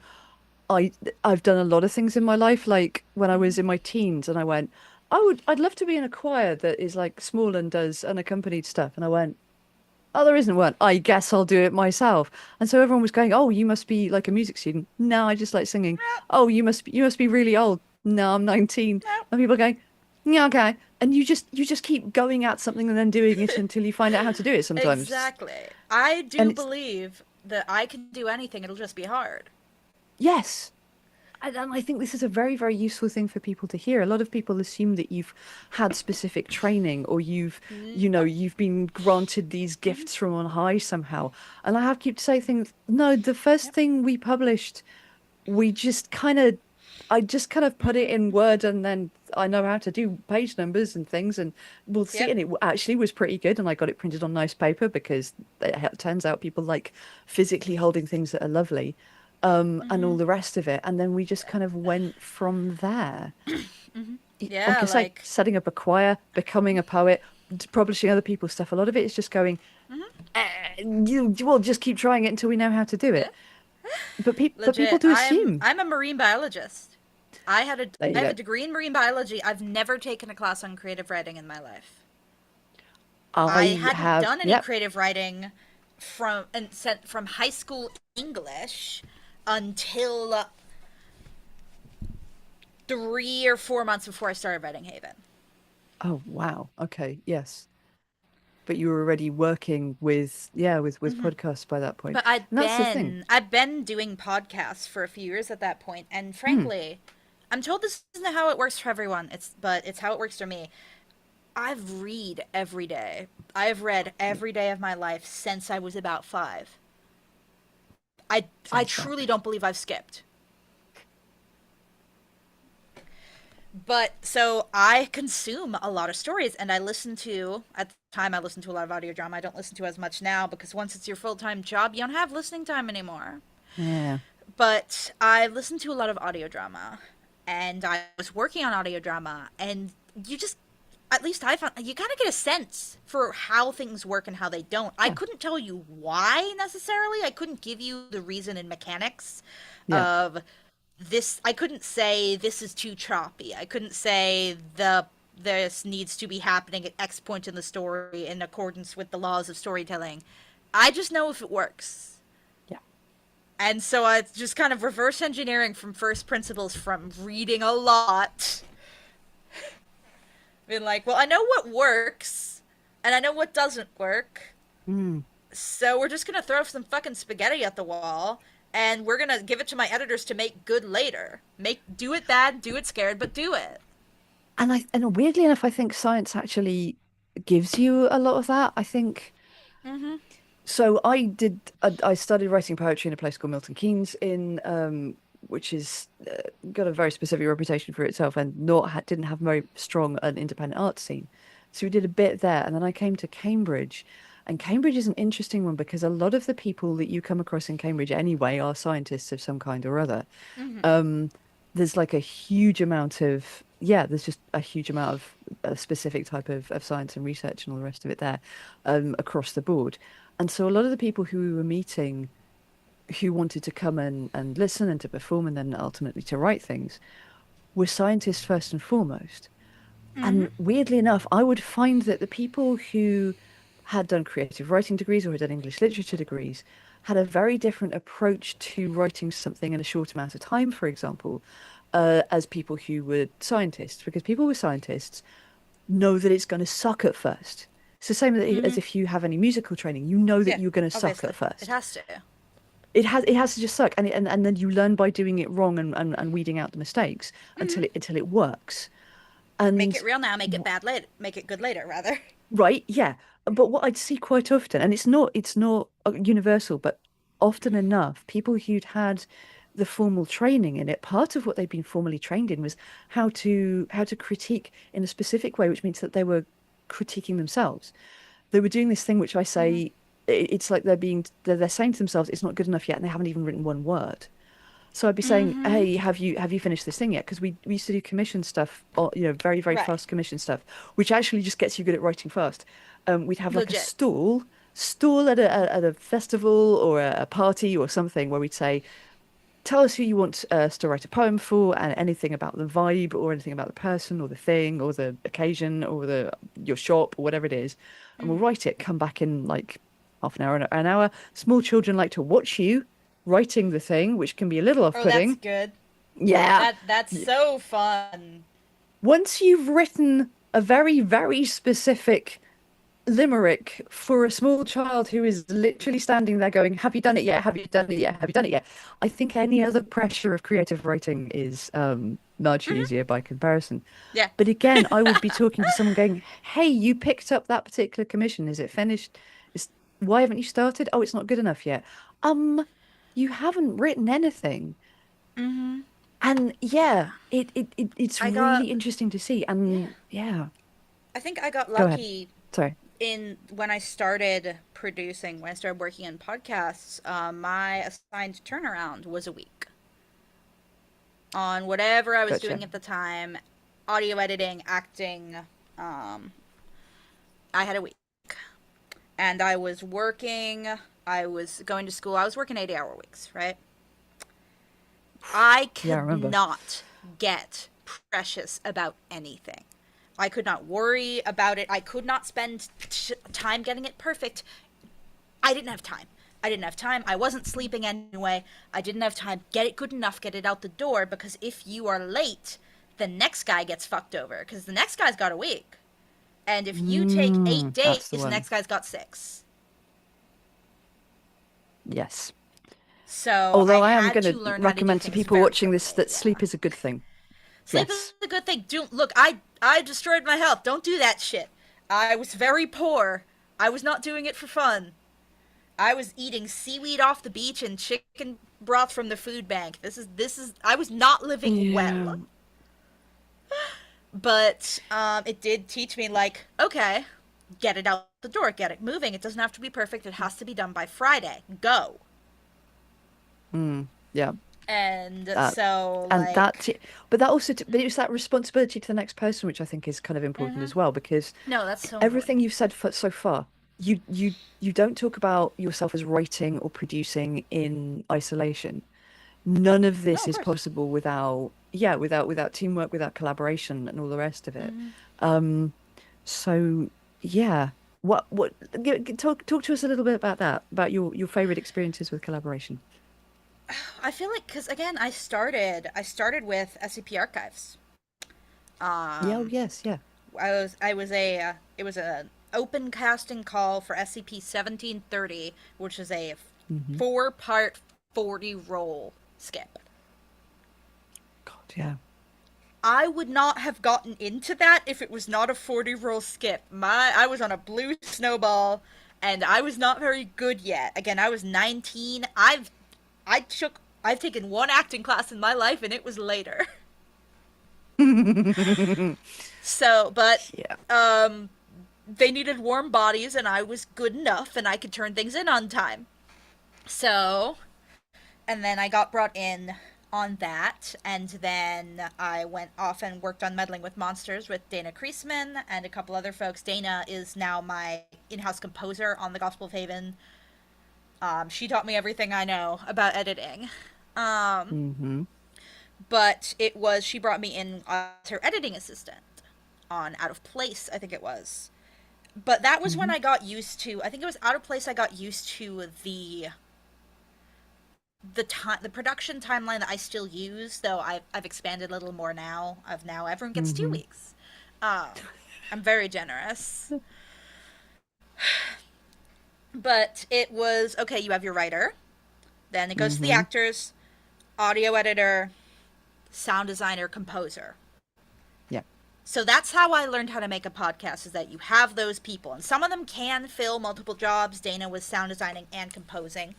I I've done a lot of things in my life. Like when I was in my teens and I went, I'd love to be in a choir that is like small and does unaccompanied stuff. And I went, oh, there isn't one. I guess I'll do it myself. And so everyone was going, oh, you must be like a music student. No, I just like singing. Oh, you must be really old. No, I'm 19. No, And people are going, yeah, okay. And you just keep going at something and then doing it until you find out how to do it sometimes. exactly. I And do it's believe that I can do anything, it'll just be hard. yes. And I think this is a very, very useful thing for people to hear. A lot of people assume that you've had specific training or No. you've been granted these gifts from on high somehow. And I have to keep say things, no, the first Yep. thing we published, we just kind of, I just kind of put it in Word and then I know how to do page numbers and things and we'll see. Yep. And it actually was pretty good. And I got it printed on nice paper because it turns out people like physically holding things that are lovely and all the rest of it. And then we just kind of went from there. Like Yeah, I say, like, setting up a choir, becoming a poet, publishing other people's stuff. A lot of it is just going, we'll just keep trying it until we know how to do yeah. it. But people Legit. do assume. I'm a marine biologist. There I you have a go. degree in marine biology. I've never taken a class on creative writing in my life. I I hadn't have, done any yep. creative writing from high school English until 3 or 4 months before I started writing Haven. Oh, wow. Okay. Yes. But you were already working with, yeah, with podcasts by that point. But I'd And that's the thing. been I'd been doing podcasts for a few years at that point, and Hmm. frankly, I'm told this isn't how it works for everyone. It's how it works for me. I've read every day. I've read Yeah. every day of my life since I was about 5. I Sounds about truly right. don't believe I've skipped. But so I consume a lot of stories, and I listen to, at the time I listened to a lot of audio drama. I don't listen to as much now because once it's your full-time job, you don't have listening time anymore. Yeah. But I listened to a lot of audio drama, and I was working on audio drama, and you just, at least I found, you kind of get a sense for how things work and how they don't. I Yeah. couldn't tell you why necessarily. I couldn't give you the reason and mechanics Yeah. of this. I couldn't say this is too choppy. I couldn't say this needs to be happening at X point in the story in accordance with the laws of storytelling. I just know if it works. Yeah. And so it's just kind of reverse engineering from first principles from reading a lot. Being like, well, I know what works, and I know what doesn't work, Mm. so we're just gonna throw some fucking spaghetti at the wall, and we're gonna give it to my editors to make good later. Do it bad, do it scared, but do it. And weirdly enough, I think science actually gives you a lot of that. I think Mm-hmm. so. I studied writing poetry in a place called Milton Keynes in which is got a very specific reputation for itself and not didn't have a very strong and independent art scene. So we did a bit there, and then I came to Cambridge. And Cambridge is an interesting one because a lot of the people that you come across in Cambridge anyway are scientists of some kind or other. Mm-hmm. Um, there's like a huge amount of, yeah, there's just a huge amount of a specific type of science and research and all the rest of it there, across the board. And so a lot of the people who we were meeting who wanted to come and listen and to perform and then ultimately to write things were scientists first and foremost. Mm-hmm. And weirdly enough, I would find that the people who had done creative writing degrees or had done English literature degrees had a very different approach to writing something in a short amount of time, for example, as people who were scientists, because people with scientists know that it's going to suck at first. It's the same Mm-hmm. as if you have any musical training, you know that Yeah, you're going to suck at obviously. It first. has to. It has to just suck, and then you learn by doing it wrong and weeding out the mistakes Mm-hmm. until it works. Make And it real now, make it bad later. Make it good later, rather. right, yeah. But what I'd see quite often, and it's not universal, but often enough, people who'd had the formal training in it, part of what they'd been formally trained in was how to critique in a specific way, which means that they were critiquing themselves. They were doing this thing which I Mm-hmm. say it's like they're saying to themselves it's not good enough yet, and they haven't even written one word. So I'd be saying, Mm-hmm. "Hey, have you finished this thing yet?" Because we used to do commission stuff, or, very very Right. fast commission stuff, which actually just gets you good at writing fast. We'd have like a Legit. stall at a festival or a party or something where we'd say, "Tell us who you want us to write a poem for, and anything about the vibe or anything about the person or the thing or the occasion or the your shop or whatever it is," and we'll Mm. write it. Come back in like half an hour, an hour. Small children like to watch you writing the thing, which can be a little Oh, that's off-putting. good. Yeah. That's so fun. Once you've written a very, very specific limerick for a small child who is literally standing there going, "Have you done it yet? Have you done it yet? Have you done it yet?" I think any other pressure of creative writing is much Mm-hmm. easier by comparison. Yeah. But again, I would be talking to someone going, "Hey, you picked up that particular commission. Is it finished? Is Why haven't you started? Oh, it's not good enough yet. Um, you haven't written anything." Mm-hmm. And yeah, it's I got really interesting to see. yeah. And yeah, I think I got go ahead. lucky Sorry. in when I started producing, when I started working in podcasts. My assigned turnaround was a week on whatever I was doing Gotcha. at the time, audio editing, acting. Um, I had a week, and I was working. I was going to school. I was working 80-hour weeks, right? I Yeah, I could remember. not get precious about anything. I could not worry about it. I could not spend time getting it perfect. I didn't have time. I didn't have time. I wasn't sleeping anyway. I didn't have time. Get it good enough, get it out the door, because if you are late, the next guy gets fucked over, because the next guy's got a week. And if you take 8 days, That's the the one. next guy's got 6. Yes. So I Although I am had going to to learn how to do recommend to things people very watching this quickly. that Yeah. sleep is a good thing. Sleep is Yes. a good thing. Do look, I destroyed my health. Don't do that shit. I was very poor. I was not doing it for fun. I was eating seaweed off the beach and chicken broth from the food bank. This is I was not living Yeah. well. But it did teach me, like, okay, get it out the door, get it moving. It doesn't have to be perfect. It has to be done by Friday. Go. Yeah. And Uh, so, and like, but that also, but it was that responsibility to the next person, which I think is kind of important mm-hmm. as well, because No, that's so important. everything you've said so far, you don't talk about yourself as writing or producing in isolation. None of No, this of is course. possible without teamwork, without collaboration, and all the rest of it. Mm-hmm. Um, so yeah, talk to us a little bit about that, about your favorite experiences with collaboration. I feel like, because again, I started with SCP archives. Yeah, oh, Um, yes, yeah. I was a it was an open casting call for SCP 1730, which is a Hmm. 4-part 40 roll skip. God, yeah. I would not have gotten into that if it was not a 40 roll skip. I was on a blue snowball, and I was not very good yet. Again, I was 19. I've taken one acting class in my life, and it was later. So, but Yeah. they needed warm bodies, and I was good enough, and I could turn things in on time. So, and then I got brought in on that, and then I went off and worked on Meddling with Monsters with Dana Kreisman and a couple other folks. Dana is now my in-house composer on the Gospel of Haven. She taught me everything I know about editing. Um, Mm-hmm. but it was, she brought me in as her editing assistant on Out of Place, I think it was. But that was when Mm-hmm. I got used to, I think it was Out of Place, I got used to the time, the production timeline that I still use, though I've expanded a little more now. Of now everyone gets two Mm-hmm. weeks. I'm very generous. But it was okay, you have your writer, then it goes to the Mm-hmm. actors, audio editor, sound designer, composer. Yeah. So that's how I learned how to make a podcast, is that you have those people. And some of them can fill multiple jobs. Dana was sound designing and composing.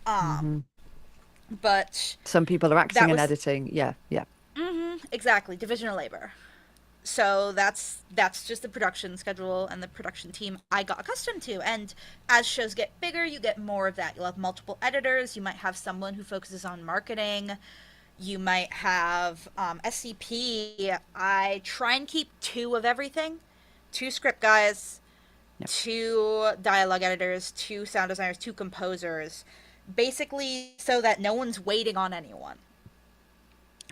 Mm-hmm. But Some people are acting that and was editing. Yeah. Yeah. exactly division of labor. So that's just the production schedule and the production team I got accustomed to. And as shows get bigger, you get more of that. You'll have multiple editors. You might have someone who focuses on marketing. You might have SCP. I try and keep two of everything: two script guys, Yeah. two dialogue editors, two sound designers, two composers, basically so that no one's waiting on anyone.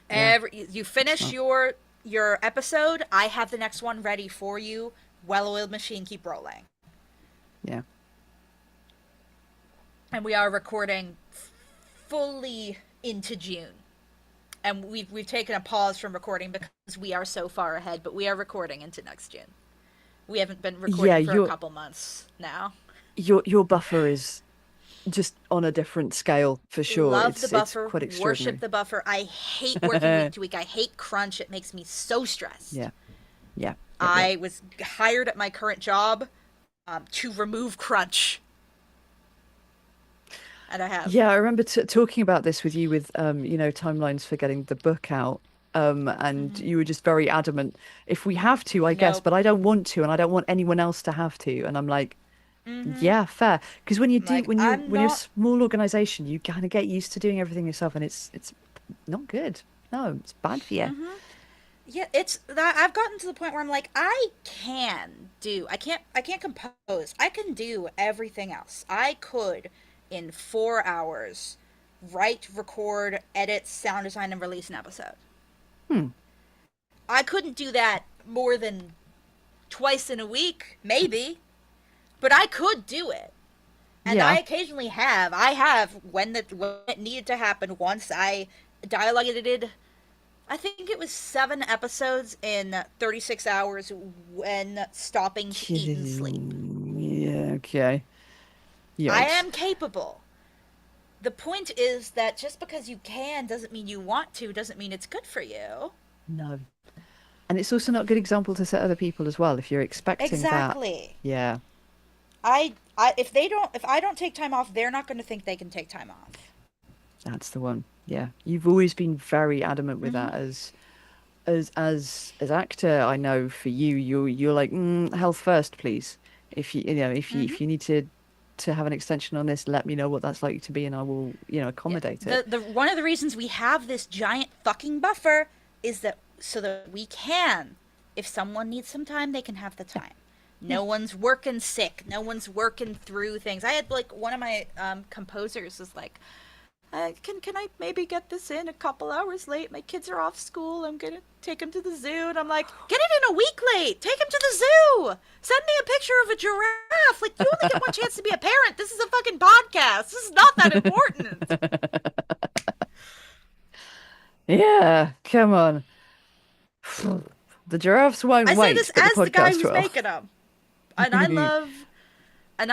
Yeah. Every you finish Smart. your episode, I have the next one ready for you. Well-oiled machine, keep rolling. Yeah. And we are recording fully into June. And we've taken a pause from recording because we are so far ahead, but we are recording into next June. We haven't been Yeah. recording for a couple months now. Your buffer is just on a different scale for sure. Love the It's buffer, quite worship extraordinary. the buffer. I hate working week to week. I hate crunch. It makes me so stressed. Yeah. Yeah. Yep. Yep. I was hired at my current job to remove crunch, and I have. Yeah, I remember talking about this with you with timelines for getting the book out. And Mm-hmm. you were just very adamant. If we have to, I guess, Nope. but I don't want to, and I don't want anyone else to have to. And I'm like, Mm-hmm. yeah, fair. Because when you do, Like, I'm when you're a not. small organization, you kind of get used to doing everything yourself, and it's not good. No, it's bad for you. Mm-hmm. Yeah, it's that I've gotten to the point where I'm like, I can't compose. I can do everything else. I could, in 4 hours, write, record, edit, sound design, and release an episode. Hmm. I couldn't do that more than twice in a week, maybe, but I could do it. And I Yeah. occasionally have. I have when it needed to happen. Once I dialogue edited, I think it was 7 episodes in 36 hours when stopping to eat and sleep. Yeah. Okay. I Yikes. am capable. The point is that just because you can doesn't mean you want to, doesn't mean it's good for you. No. And it's also not a good example to set other people as well. If you're expecting that, Exactly. yeah, If I don't take time off, they're not going to think they can take time off. that's the one. Yeah. You've always been very adamant with Mm-hmm. that as actor. I know for you, you're like health first, please. If Mm-hmm. if you need to have an extension on this, let me know what that's likely to be, and I will Yeah. accommodate it. The one of the reasons we have this giant fucking buffer is that so that we can, if someone needs some time, they can have the Yeah. time. Yeah. No one's working sick. No one's working through things. I had like one of my composers was like, can I maybe get this in a couple hours late? My kids are off school. I'm gonna take them to the zoo, and I'm like, get it in a week late. Take them to the zoo. Send me a picture of a giraffe. Like you only get one chance to be a parent. This is a fucking podcast. This is not that important. Yeah, come on. The giraffes won't I say wait, this but the as the guy podcast who's will. making them, and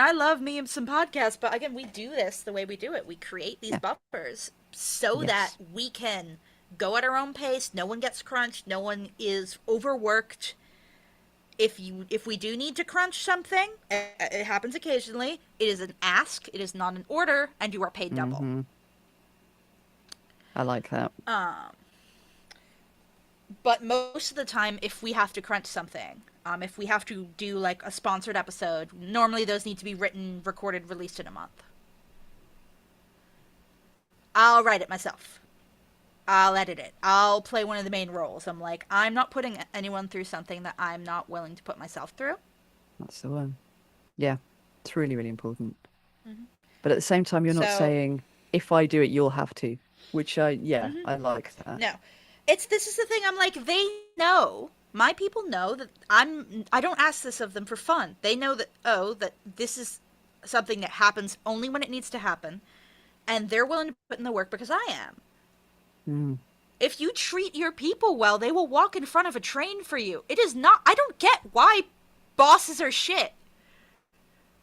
I love me some podcasts. But again, we do this the way we do it. We create these Yeah. buffers so that Yes. we can go at our own pace. No one gets crunched. No one is overworked. If we do need to crunch something, it happens occasionally. It is an ask. It is not an order, and you are paid double. I like that. Um, But most of the time, if we have to crunch something, if we have to do like a sponsored episode, normally those need to be written, recorded, released in a month. I'll write it myself. I'll edit it. I'll play one of the main roles. I'm like, I'm not putting anyone through something that I'm not willing to put myself through. That's the one. Yeah, it's really, really important. Mm-hmm. But at the same time, you're not So, saying, if I do it, you'll have to, which yeah, mm-hmm. I like that. No, this is the thing. I'm like, they know. My people know that I don't ask this of them for fun. They know that, oh, that this is something that happens only when it needs to happen, and they're willing to put in the work because I am. Mm. If you treat your people well, they will walk in front of a train for you. It is not. I don't get why bosses are shit.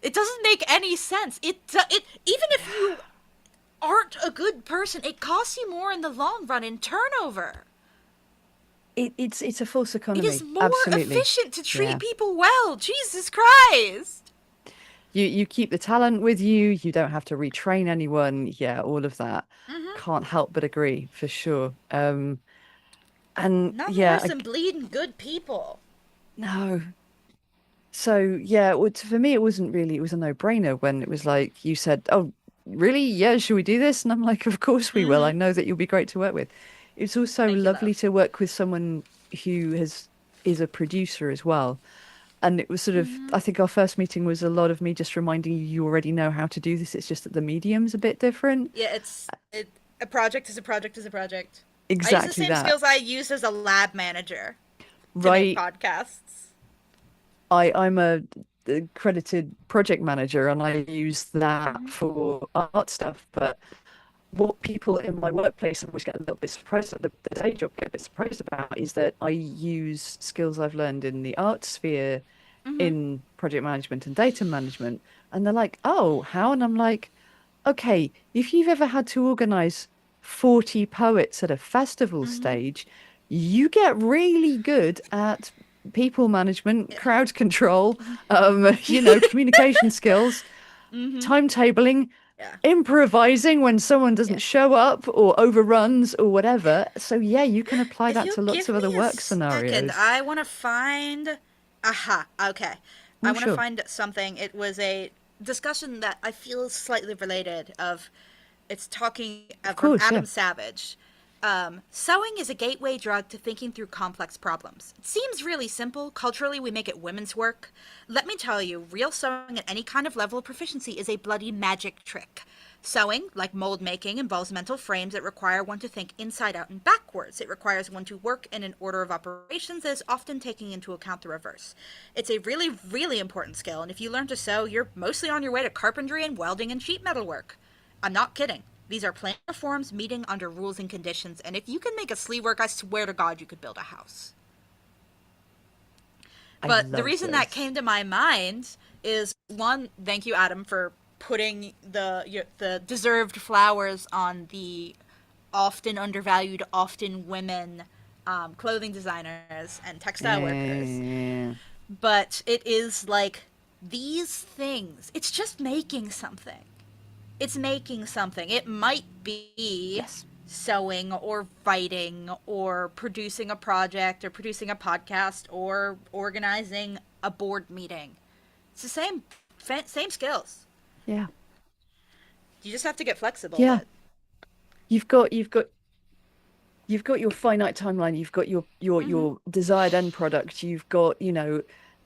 It doesn't make any sense. It even if you aren't a good person, it costs you more in the long run in turnover. It's a false It is economy. more Absolutely. efficient to treat Yeah. people well. Jesus Christ. You keep the talent with you. You don't have to retrain anyone. Yeah, all of that. Mm-hmm. Can't help but agree for sure. And Nothing yeah, worse than bleeding good people. no. So yeah, for me, it wasn't really. It was a no-brainer when it was like you said, "Oh, really? Yeah, should we do this?" And I'm like, "Of course we will. I Mm-hmm. know that you'll be great to work with." It's also Thank you, lovely love. to work with someone who is a producer as well. And it was sort of, Mm-hmm. I think our first meeting was a lot of me just reminding you, you already know how to do this. It's just that the medium's a bit different. Yeah, a project is a project is a project. I use the Exactly same that. skills I used as a lab manager to make Right. podcasts. I'm a accredited project manager and I use that Mm-hmm. for art stuff. But what people in my workplace always get a little bit surprised at, the day job get a bit surprised about, is that I use skills I've learned in the art sphere Mm-hmm. in project management and data management. And they're like, oh, how? And I'm like, okay, if you've ever had to organize 40 poets at a festival Mm-hmm. stage, you get really good at people management, Yeah. crowd control, communication skills, Mm-hmm. timetabling, Yeah. improvising when someone doesn't Yeah. show up or overruns or whatever. So yeah, you can apply If that you to lots give of me other a work second, scenarios. I want to find. Aha. Okay. I Oh, want to sure. find something. It was a discussion that I feel is slightly related. It's talking Of from course, yeah. Adam Savage. Sewing is a gateway drug to thinking through complex problems. It seems really simple. Culturally, we make it women's work. Let me tell you, real sewing at any kind of level of proficiency is a bloody magic trick. Sewing, like mold making, involves mental frames that require one to think inside out and backwards. It requires one to work in an order of operations that is often taking into account the reverse. It's a really, really important skill, and if you learn to sew, you're mostly on your way to carpentry and welding and sheet metal work. I'm not kidding. These are planar forms meeting under rules and conditions, and if you can make a sleeve work, I swear to God you could build a house. I But the love reason that this. came to my mind is one, thank you, Adam, for putting the deserved flowers on the often undervalued, often women clothing designers and textile workers. Eh, But it is like these things. It's just making something. It's making something. It might be yes. sewing or writing or producing a project or producing a podcast or organizing a board meeting. It's the same skills. Yeah. You just have to get flexible with Yeah. it. You've got your finite timeline, you've got your Mhm. your desired end product, you've got,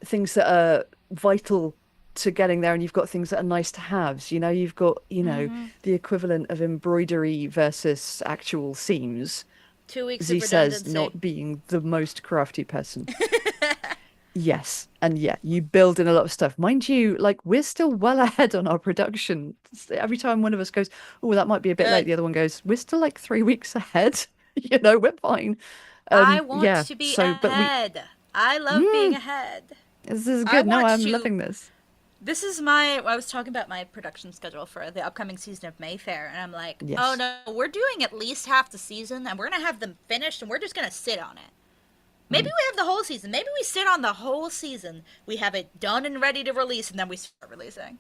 things that are vital to getting there, and you've got things that are nice to haves. You've got, Mhm. the equivalent of embroidery versus actual seams. 2 weeks Z of says, redundancy. not being the most crafty person. Yes, and yeah, you build in a lot of stuff. Mind you, like we're still well ahead on our production. Every time one of us goes, "Oh, that might be a bit late," Good. the other one goes, "We're still like 3 weeks ahead." We're fine. I want Yeah. to be So, but ahead. I love being mm, ahead. this is I good. No, want I'm to loving this. This is my. I was talking about my production schedule for the upcoming season of Mayfair, and I'm like, oh Yes. no, we're doing at least half the season, and we're gonna have them finished, and we're just gonna sit on it. Maybe Mm. we have the whole season. Maybe we sit on the whole season. We have it done and ready to release, and then we start releasing.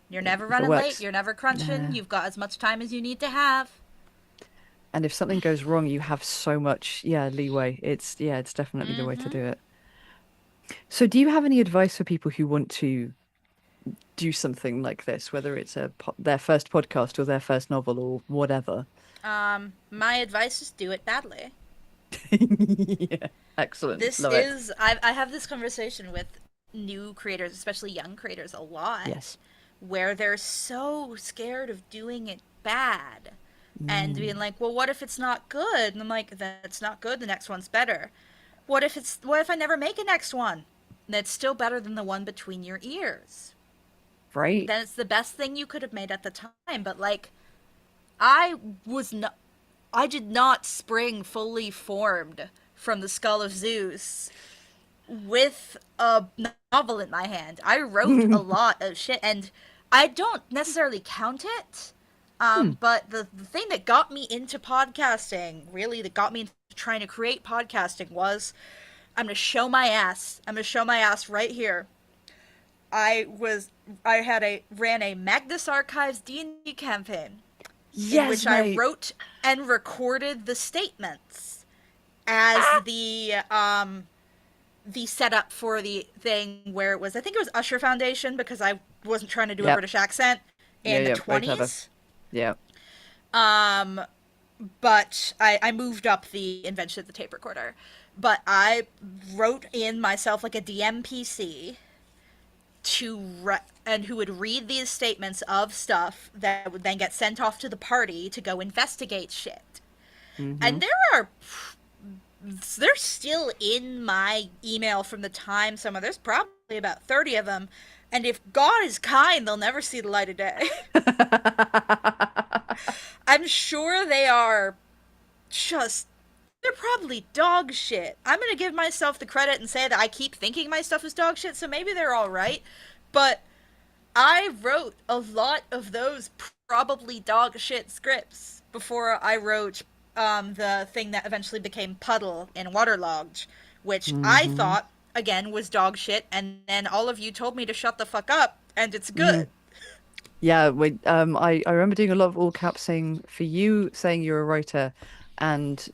You're never If it running late. works. You're never crunching. Nah. You've got as much time as you need to have. And if something goes wrong, you have so much, yeah, leeway. It's definitely the way to Mm-hmm. do it. So do you have any advice for people who want to do something like this, whether it's their first podcast or their first novel or whatever? My advice is do it badly. Yeah. Excellent. This Love it. is I have this conversation with new creators, especially young creators, a lot, Yes. where they're so scared of doing it bad and being Mm, like, well, what if it's not good? And I'm like, that's not good. The next one's better. What if I never make a next one? That's still better than the one between your ears. right. Then it's the best thing you could have made at the time. But like, I was not. I did not spring fully formed from the skull of Zeus with a novel in my hand. I wrote a lot of shit, and I don't necessarily count it. Hmm. But the thing that got me into podcasting, really, that got me into trying to create podcasting was I'm gonna show my ass. I'm gonna show my ass right here. I was I had a ran a Magnus Archives D&D campaign in Yes, which I mate. wrote and recorded the statements as the setup for the thing where it was, I think it was Usher Foundation, because I wasn't trying to do a Yep. British accent Yeah, in the yeah. Very clever. 20s. Yeah. Um, but I moved up the invention of the tape recorder. But I wrote in myself like a DMPC and who would read these statements of stuff that would then get sent off to the party to go investigate shit. Mm-hmm. And they're still in my email from the time some of there's probably about 30 of them, and if God is kind, they'll never see the light of day. I'm sure they are just they're probably dog shit. I'm gonna give myself the credit and say that I keep thinking my stuff is dog shit, so maybe they're all right. But I wrote a lot of those probably dog shit scripts before I wrote the thing that eventually became Puddle in Waterlogged, which I Mm-hmm. thought again was dog shit, and then all of you told me to shut the fuck up, and it's Mm. good. Yeah, I remember doing a lot of all capsing for you saying you're a writer, and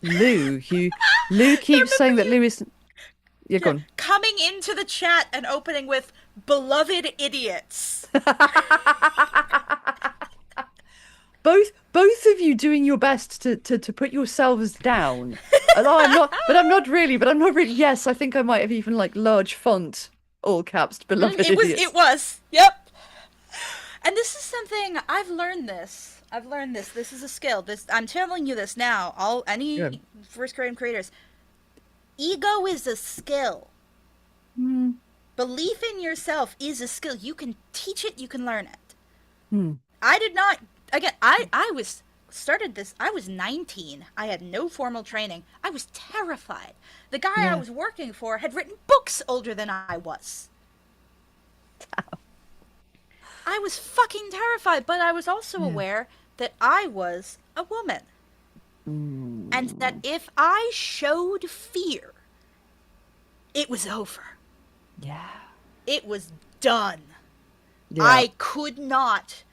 Lou I keeps saying remember that you, Lou is, yeah, yeah, gone. coming into the chat and opening with "beloved idiots." Both of you doing your best to put yourselves down. Although I'm not really, but I'm not really. Yes, I think I might have even like large font, all caps, beloved It idiots. was, yep. And this is something I've learned this. I've learned this. This is a skill. This I'm telling you this now. All Yeah. any first grade creators. Ego is a skill. Mm, Belief in yourself is a skill. You can teach it, you can learn it. mm, I did not again, I was started this I was 19. I had no formal training. I was terrified. The guy I yeah. was working for had written books older than I was. I was fucking terrified, but I was also Yeah. aware that I was a woman. And that Mm, if I showed fear, it was over. yeah. It was done. Yeah. I could not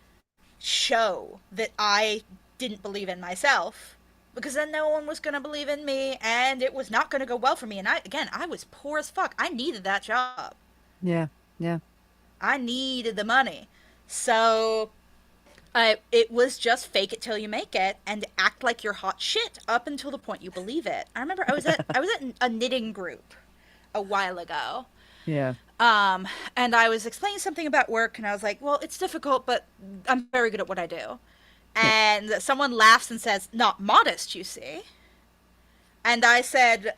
show that I didn't believe in myself because then no one was going to believe in me and it was not going to go well for me. And I was poor as fuck. I needed that job. Yeah. Yeah. I needed the money. So it was just fake it till you make it and act like you're hot shit up until the point you believe it. I remember I was at a knitting group a while ago. Yeah. Um, and I was explaining something about work and I was like, "Well, it's difficult, but I'm very good at what I do." Yeah. And someone laughs and says, "Not modest, you see." And I said,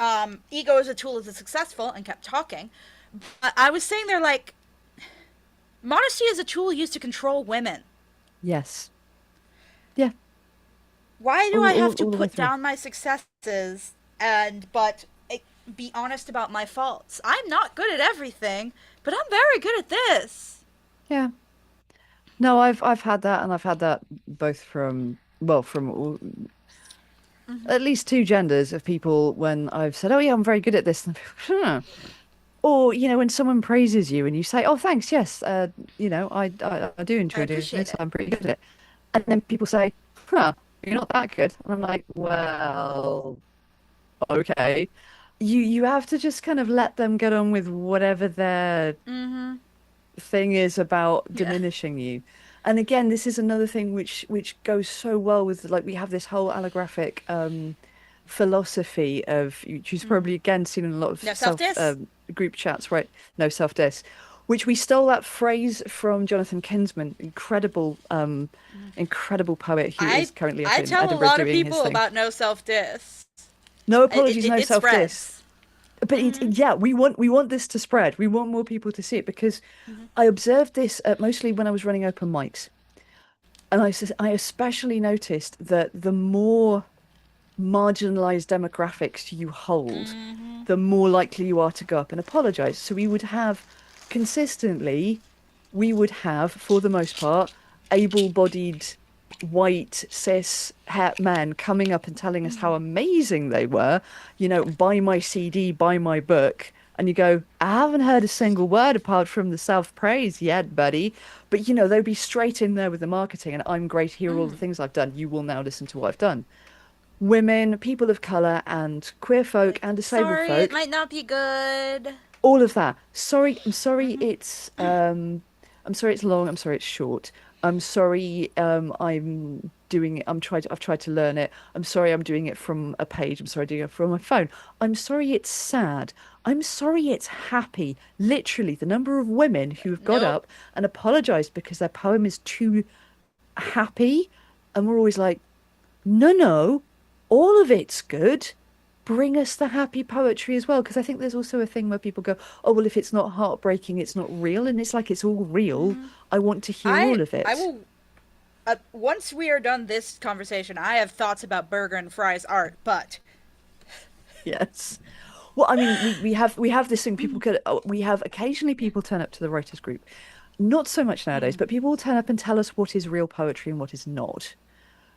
"Ego is a tool of the successful," and kept talking. But I was saying there like modesty is a tool used to control women. Yes. Yeah. Why do I have to All the way put through. down my successes and but be honest about my faults? I'm not good at everything, but I'm very good at this. Yeah. No, I've had that, and I've had that both from well, from Mm-hmm. at least two genders of people when I've said, "Oh yeah, I'm very good at this," and people, "Huh." Or when someone praises you and you say, "Oh, thanks, yes, I do I enjoy doing appreciate this. it. I'm pretty good at it," and then people say, "Huh." you're not that good. And I'm like, well, okay. You have to just kind of let them get on with whatever their Mm-hmm. thing is about Yeah. diminishing you. And again, this is another thing which goes so well with, like, we have this whole allographic philosophy of, which you've Mm-hmm. probably again seen in a lot of No self self-diss. group chats, right? No self-diss, which we stole that phrase from Jonathan Kinsman, incredible poet who I is currently up I in tell a Edinburgh lot of doing his people thing. about no self-diss. No It, apologies, it, no it self-diss. spreads. But Mm-hmm. yeah, we want this to spread. We want more people to see it because Mm-hmm. I observed this mostly when I was running open mics, and I especially noticed that the more marginalized demographics you hold, Mm-hmm. the more likely you are to go up and apologize. So we would have consistently, we would have, for the most part, able-bodied, white, cis het men coming up and telling us how amazing they were. Buy my CD, buy my book. And you go, I haven't heard a single word apart from the self-praise yet, buddy. But they'd be straight in there with the marketing, and I'm great. Here are all the things I've done. You will now listen to what I've done. Women, people of color, and queer folk Like, and disabled sorry, it folk, might not be good. all of that. Sorry, I'm sorry Mm-hmm. I'm sorry it's long, I'm sorry it's short. I'm sorry I'm doing it. I've tried to learn it. I'm sorry I'm doing it from a page. I'm sorry doing it from my phone. I'm sorry it's sad. I'm sorry it's happy. Literally, the number of women who have got Nope. up and apologized because their poem is too happy, and we're always like, no, no, all of it's good. Bring us the happy poetry as well. Because I think there's also a thing where people go, oh, well, if it's not heartbreaking, it's not real. And it's like, it's all real. Mm-hmm. I want to hear I all of I it. will. Once we are done this conversation, I have thoughts about Burger and Fry's art, but Yes. Well, I mean, we have this thing. We have occasionally people turn up to the writers group. Not so much nowadays, but people will turn up and tell us what is real poetry and what is not.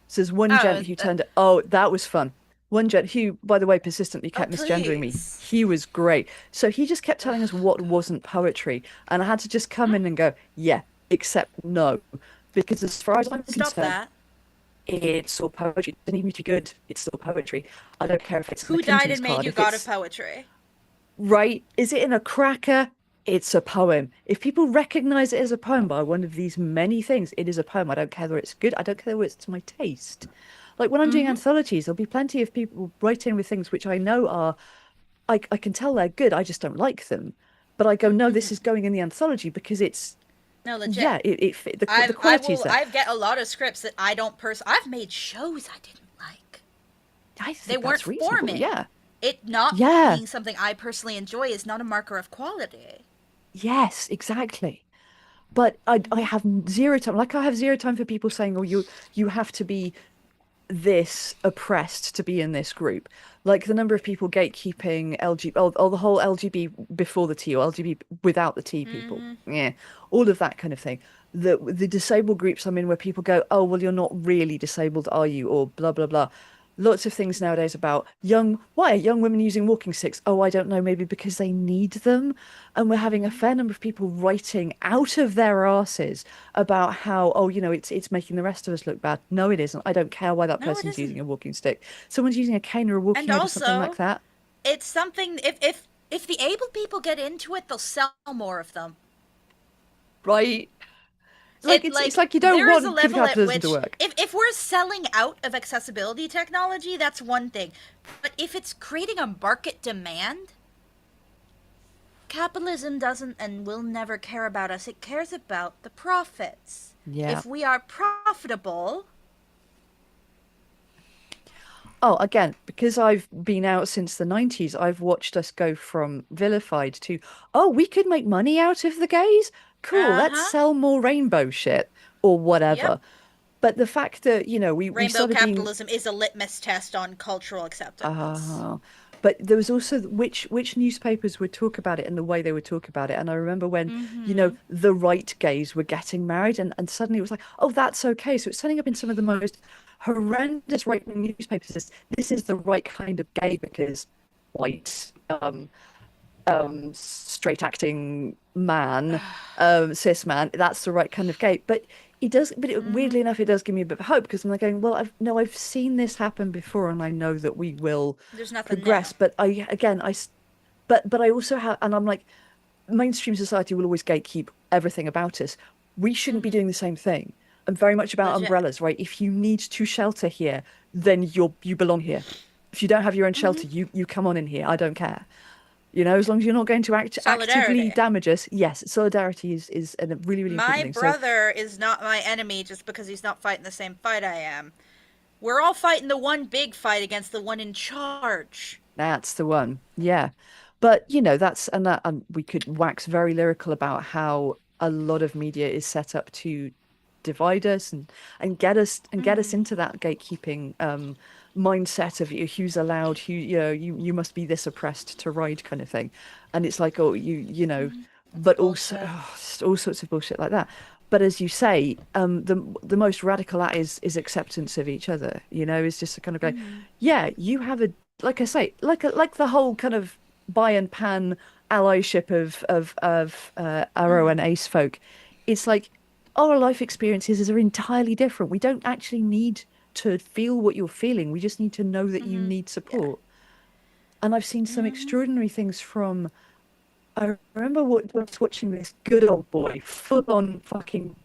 So there's one oh, gent who turned, oh, that was fun. One gent who, by the way, persistently oh kept misgendering me. please. He was great. So he just kept telling us what wasn't poetry. And I had to just come in and go, yeah, except no. Because as far as I'm Stop concerned, that. it's still poetry. It doesn't even need to be good. It's still poetry. I don't care if it's on a Who died Clinton's and made card. you If god of it's poetry? right, is it in a cracker? It's a poem. If people recognize it as a poem by one of these many things, it is a poem. I don't care whether it's good. I don't care whether it's to my taste. Like when I'm doing Mm-hmm. anthologies, there'll be plenty of people writing with things which I know are, I can tell they're good. I just don't like them. But I go, no, this is going in the anthology because it's, No, legit. yeah, the quality is there. I get a lot of scripts that I don't I've made shows I didn't like. I They think weren't that's reasonable. forming. Yeah. It not Yeah. being something I personally enjoy is not a marker of quality. Yes, exactly. But I have zero time. Like I have zero time for people saying, "Oh, you have to be this oppressed to be in this group." Like the number of people gatekeeping the whole LGB before the T or LGB without the T people. Mm-hmm. Yeah, all of that kind of thing. The disabled groups I'm in where people go, oh, well, you're not really disabled, are you? Or blah, blah, blah. Lots of things nowadays about why are young women using walking sticks? Oh, I don't know, maybe because they need them. And we're having a Mm-hmm. fair number of people writing out of their arses about how, oh, it's making the rest of us look bad. No, it isn't. I don't care why that No, it person's using isn't. a walking stick. Someone's using a cane or a And walking aid or something like also, that, it's something if the able people get into it, they'll sell more of them. right? Like It it's like like you don't there is a want level at capitalism to which work. if we're selling out of accessibility technology, that's one thing. But if it's creating a market demand, capitalism doesn't and will never care about us. It cares about the profits. Yeah. If we are profitable, Oh, again, because I've been out since the 90s, I've watched us go from vilified to, oh, we could make money out of the gays? Cool, let's uh-huh. sell more rainbow shit or Yep. whatever. But the fact that, we Rainbow started being capitalism is a litmus test on cultural acceptance. uh, but there was also which newspapers would talk about it and the way they would talk about it. And I remember when, Mm-hmm. the right gays were getting married and suddenly it was like, oh, that's okay. So it's turning up in some of the most horrendous right-wing newspapers. This is the right kind of gay because white, straight acting man, cis man, that's the right kind of gay. But It does, but Mm-hmm. weirdly enough, it does give me a bit of hope because I'm like going, well, I've seen this happen before, and I know that we will There's nothing progress. new. But but I also have, and I'm like, mainstream society will always gatekeep everything about us. We shouldn't be Mm-hmm. doing the same thing. I'm very much about Legit. umbrellas, right? If you need to shelter here, then you belong here. If you don't have your own Mm-hmm. shelter, you come on in here. I don't care. As long as you're not going to actively Solidarity. damage us. Yes, solidarity is a really, really important My thing. So brother is not my enemy just because he's not fighting the same fight I am. We're all fighting the one big fight against the one in charge. that's the one. Yeah. But that's and we could wax very lyrical about how a lot of media is set up to divide us and get us into that gatekeeping mindset of who's allowed, who you must be this oppressed to ride kind of thing. And it's like, oh, That's but also bullshit. just all sorts of bullshit like that. But as you say, the most radical act is acceptance of each other. Is just to kind of go, Mm-hmm. yeah, you have a, like I say, like the whole kind of buy and pan allyship of Arrow and Mm-hmm. Ace folk. It's like our life experiences are entirely different. We don't actually need to feel what you're feeling. We just need to know that you Mm-hmm. need Yeah. support. And I've seen some Mm-hmm. extraordinary things from. I remember once watching this good old boy, full on fucking,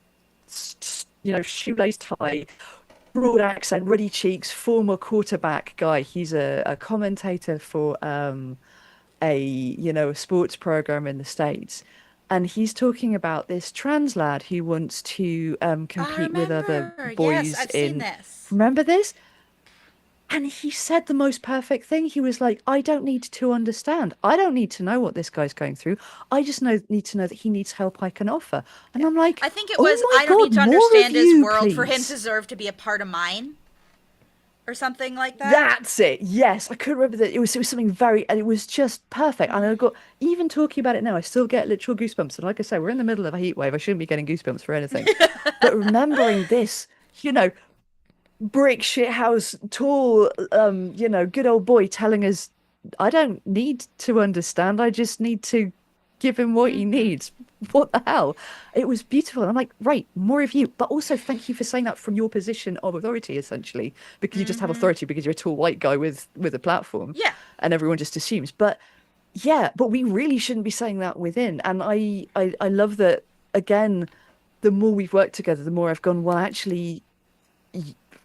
shoelace tie, broad accent, ruddy cheeks, former quarterback guy. He's a commentator for a sports program in the States. And he's talking about this trans lad who wants to I compete with other remember. Yes, boys I've seen in. this. Remember this? And he said the most perfect thing. He was like, I don't need to understand. I don't need to know what this guy's going through. I just need to know that he needs help I can offer. And Yeah. I'm like, I think it was oh my I don't God, need to more of understand his you, world for him to please. deserve to be a part of mine or something like that. That's it. Yes, I couldn't remember that. It was something very, and it was just perfect. And I got, even talking about it now, I still get literal goosebumps. And like I say, we're in the middle of a heat wave. I shouldn't be getting goosebumps for anything. But remembering this, you know, brick shithouse tall, good old boy telling us, I don't need to understand. I just need to give him what he Mm-hmm. needs. What the hell? It was beautiful. And I'm like, right, more of you. But also thank you for saying that from your position of authority, essentially, because you just have Mm-hmm. authority because you're a tall white guy with a platform Yeah. and everyone just assumes. But yeah, but we really shouldn't be saying that within. And I love that again, the more we've worked together, the more I've gone, well, actually,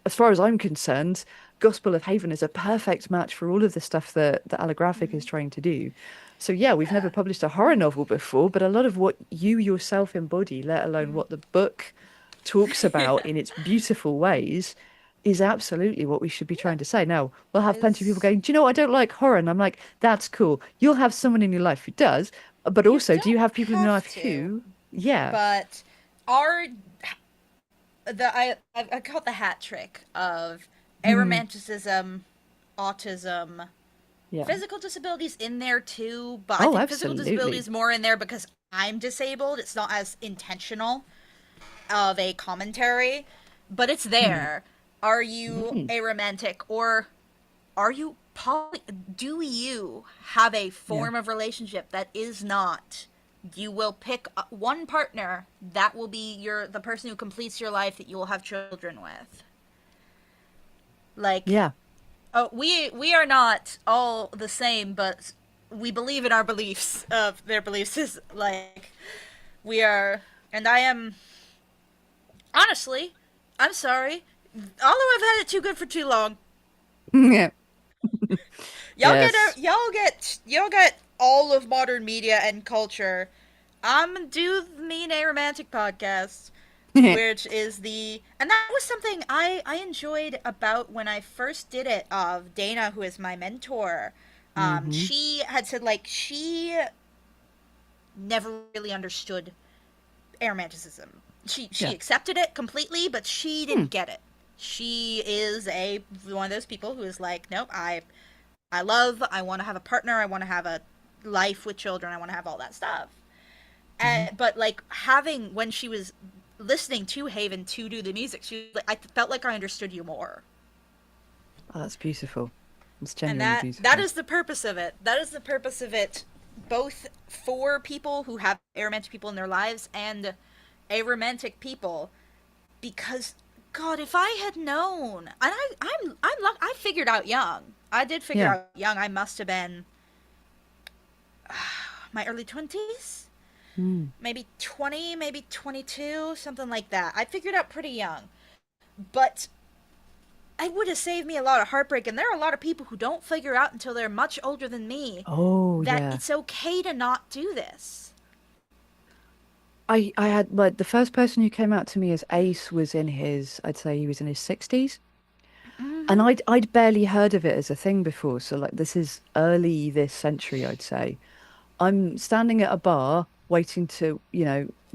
as far as I'm concerned, Gospel of Haven is a perfect match for all of the stuff that Allographic is Mm-hmm. trying to do. So yeah, we've never Yeah. published a horror novel before, but a lot of what you yourself embody, let alone what the book talks about Yeah. in its beautiful ways, is absolutely what we should be Yeah. trying to say. Now, we'll have plenty of people Is going, do you know what? I don't like horror. And I'm like, that's cool. You'll have someone in your life who does, but you also, do you don't have people in your have life to, who, yeah, but our I call it the hat trick of hmm, aromanticism, autism, yeah. physical disabilities in there too, but I Oh, think physical disability absolutely. is more in there because I'm disabled. It's not as intentional of a commentary, but it's Hmm. there. Are you Hmm. aromantic or are you poly? Do you have a Yeah. form of relationship that is not? You will pick one partner that will be the person who completes your life that you will have children with. Like, Yeah. oh, we are not all the same, but we believe in our beliefs. Of their beliefs is like we are, and I am honestly, I'm sorry. Although I've had it too good for too long, Yeah. Yes. y'all get all of modern media and culture. I'm do the Mean Aromantic podcast, which is and that was something I enjoyed about when I first did it. Of Dana, who is my mentor, Hmm. she had said like she never really understood aromanticism. She Yeah. accepted it completely, but she Hmm. didn't get it. She is a one of those people who is like, nope, I love, I want to have a partner, I want to have a life with children, I want to have all that stuff. Hmm. But like having when she was listening to Haven to do the music, she was like, I felt like I understood you more. Oh, that's beautiful. It's And genuinely that beautiful. is the purpose of it. That is the purpose of it, both for people who have aromantic people in their lives and aromantic people. because God, if I had known, and I figured out young. I did figure Yeah. out young. I must have been my early 20s, Mm. maybe 20, maybe 22, something like that. I figured out pretty young, but it would have saved me a lot of heartbreak. And there are a lot of people who don't figure out until they're much older than me Oh, that yeah. it's okay to not do this. I had like the first person who came out to me as Ace was in his, I'd say he was in his 60s. And Mm-hmm. I'd barely heard of it as a thing before. So like this is early this century, I'd say. I'm standing at a bar waiting to,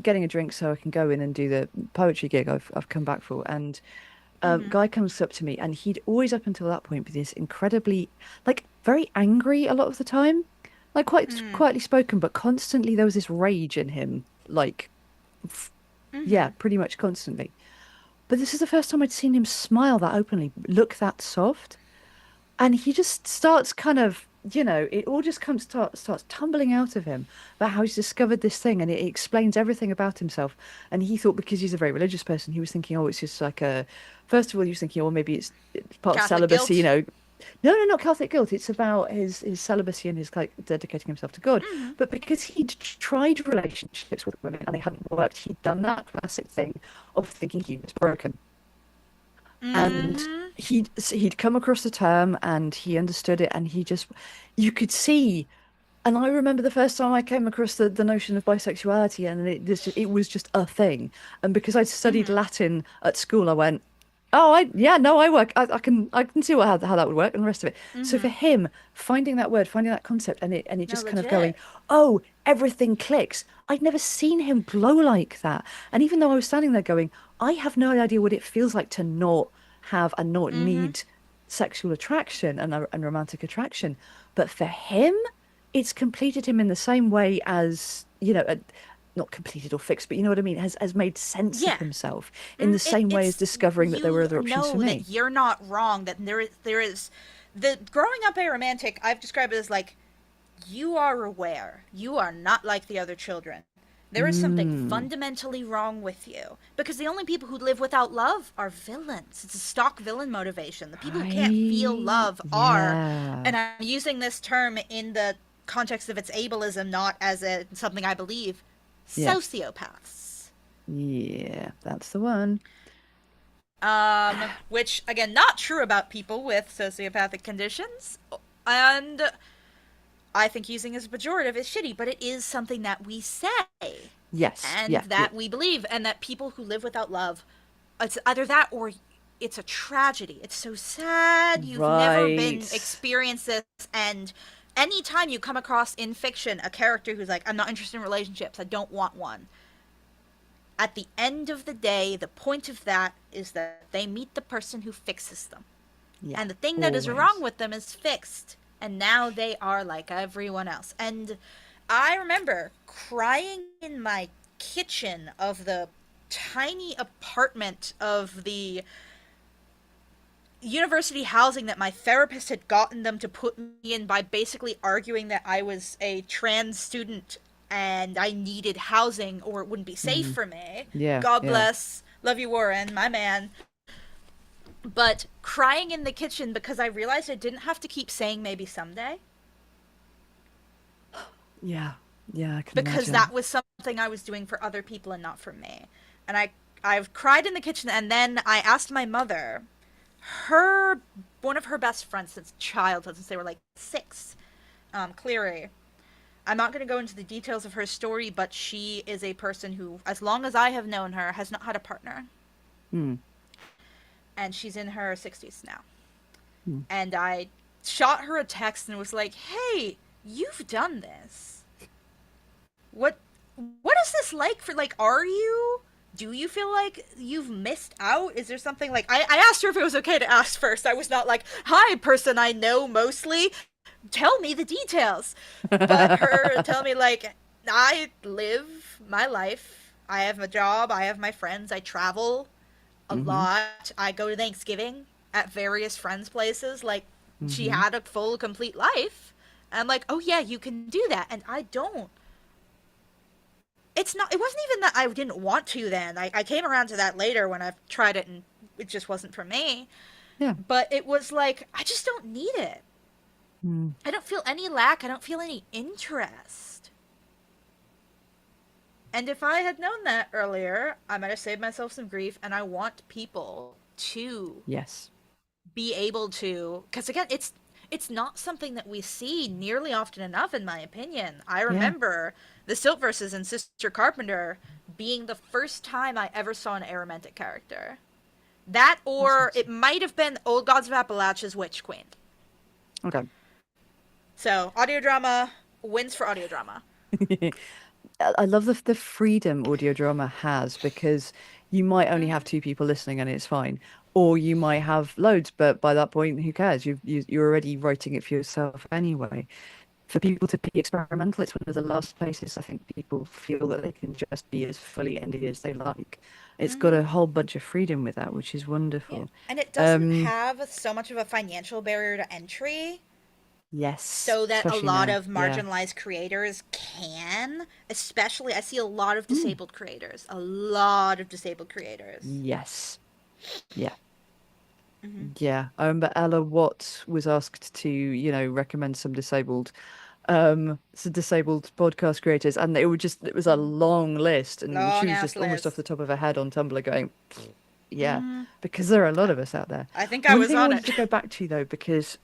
getting a drink so I can go in and do the poetry gig I've come back for. And Mm-hmm. guy comes up to me and he'd always up until that point be this incredibly like very angry a lot of the time. Like quite Mm-hmm. quietly spoken, but constantly there was this rage in him. Like f- yeah, Mm-hmm. pretty much constantly. But this is the first time I'd seen him smile that openly, look that soft. And he just starts kind of, it all just starts tumbling out of him about how he's discovered this thing and it explains everything about himself. And he thought because he's a very religious person, he was thinking, oh, it's just like first of all, he was thinking, oh, maybe it's part of Catholic celibacy, guilt. No, no, not Catholic guilt. It's about his celibacy and his like dedicating himself to God. Mm-hmm. But because he'd tried relationships with women and they hadn't worked, he'd done that classic thing of thinking he was broken. And Mm-hmm. he'd come across the term and he understood it and you could see. And I remember the first time I came across the notion of bisexuality and it was just a thing. And because I'd studied Mm-hmm. Latin at school, I went, oh, yeah, no, I can see how that would work and the rest of it. So Mm-hmm. for him, finding that word, finding that concept and it No, just kind of going, legit. oh, everything clicks. I'd never seen him glow like that. And even though I was standing there going, I have no idea what it feels like to not have and not Mm-hmm. need sexual attraction and romantic attraction. But for him, it's completed him in the same way as, not completed or fixed, but you know what I mean, has made sense of Yeah. himself in the Mm, same way as it's discovering that there were you other options for know me. that you're not wrong. That there is the growing up aromantic. I've described it as like you are aware. You are not like the other children. There is something Mm. fundamentally wrong with you because the only people who live without love are villains. It's a stock villain motivation. The people who can't feel Right. love are, Yeah. and I'm using this term in the context of its ableism, not as something I believe, Yeah. sociopaths. Yeah. That's the one. Which again, not true about people with sociopathic conditions, and I think using as a pejorative is shitty, but it is something that we say Yes. and Yeah. Yeah. that we believe, and that people who live without love, it's either that or it's a tragedy. It's so sad you've never been Right. experienced this, and anytime you come across in fiction a character who's like, I'm not interested in relationships, I don't want one. At the end of the day, the point of that is that they meet the person who fixes them. Yeah. And the thing that is wrong Always. with them is fixed. And now they are like everyone else. And I remember crying in my kitchen of the tiny apartment of the university housing that my therapist had gotten them to put me in by basically arguing that I was a trans student and I needed housing or it wouldn't be safe Mm. for me. Yeah. God Yeah. bless. Love you, Warren, my man. But crying in the kitchen because I realized I didn't have to keep saying maybe someday. Yeah. Yeah. I can Because imagine. that was something I was doing for other people and not for me. And I've cried in the kitchen and then I asked my mother, her one of her best friends since childhood, since they were like 6, Cleary. I'm not going to go into the details of her story, but she is a person who, as long as I have known her, has not had a partner. Mm. And she's in her 60s now. Mm. And I shot her a text and was like, "Hey, you've done this. What what is this like for like are you do you feel like you've missed out? Is there something like I asked her if it was okay to ask first. I was not like, "Hi, person I know mostly. Tell me the details." But her tell me like I live my life. I have a job, I have my friends, I travel a Mm-hmm. lot. I go to Thanksgiving at various friends' places. Like, she Mm-hmm. had a full, complete life. And I'm like, oh yeah, you can do that. And I don't. it's not, it wasn't even that I didn't want to then. I came around to that later when I've tried it and it just wasn't for me. Yeah. But it was like, I just don't need it. Mm. I don't feel any lack. I don't feel any interest. And if I had known that earlier, I might have saved myself some grief. And I want people to Yes. be able to, because again, it's not something that we see nearly often enough, in my opinion. I Yeah. remember the Siltverses and Sister Carpenter being the first time I ever saw an aromantic character. That, That's or it might have been Old Gods of Appalachia's Witch Queen. awesome. So audio drama wins for audio drama. Okay. I love the freedom audio drama has because you might only have two people listening and it's fine, or you might have loads, but by that point, who cares? You're already writing it for yourself anyway. For people to be experimental, it's one of the last places I think people feel that they can just be as fully indie as they like. It's got a whole bunch of freedom with that, which is Yeah. wonderful. And it doesn't Um, have so much of a financial barrier to entry, yes, so that a especially lot now. of Yeah. marginalized creators can, especially I see a lot of Mm, disabled creators, a lot of disabled creators. yes. Yeah. Hmm. Yeah. I remember Ella Watts was asked to, recommend some disabled podcast creators, and it was a long list, and she Long was ass just almost off list. the top of her head on Tumblr going, yeah, Hmm. because there are a lot of us out there. I think I One was thing I on wanted it. to go back to though, because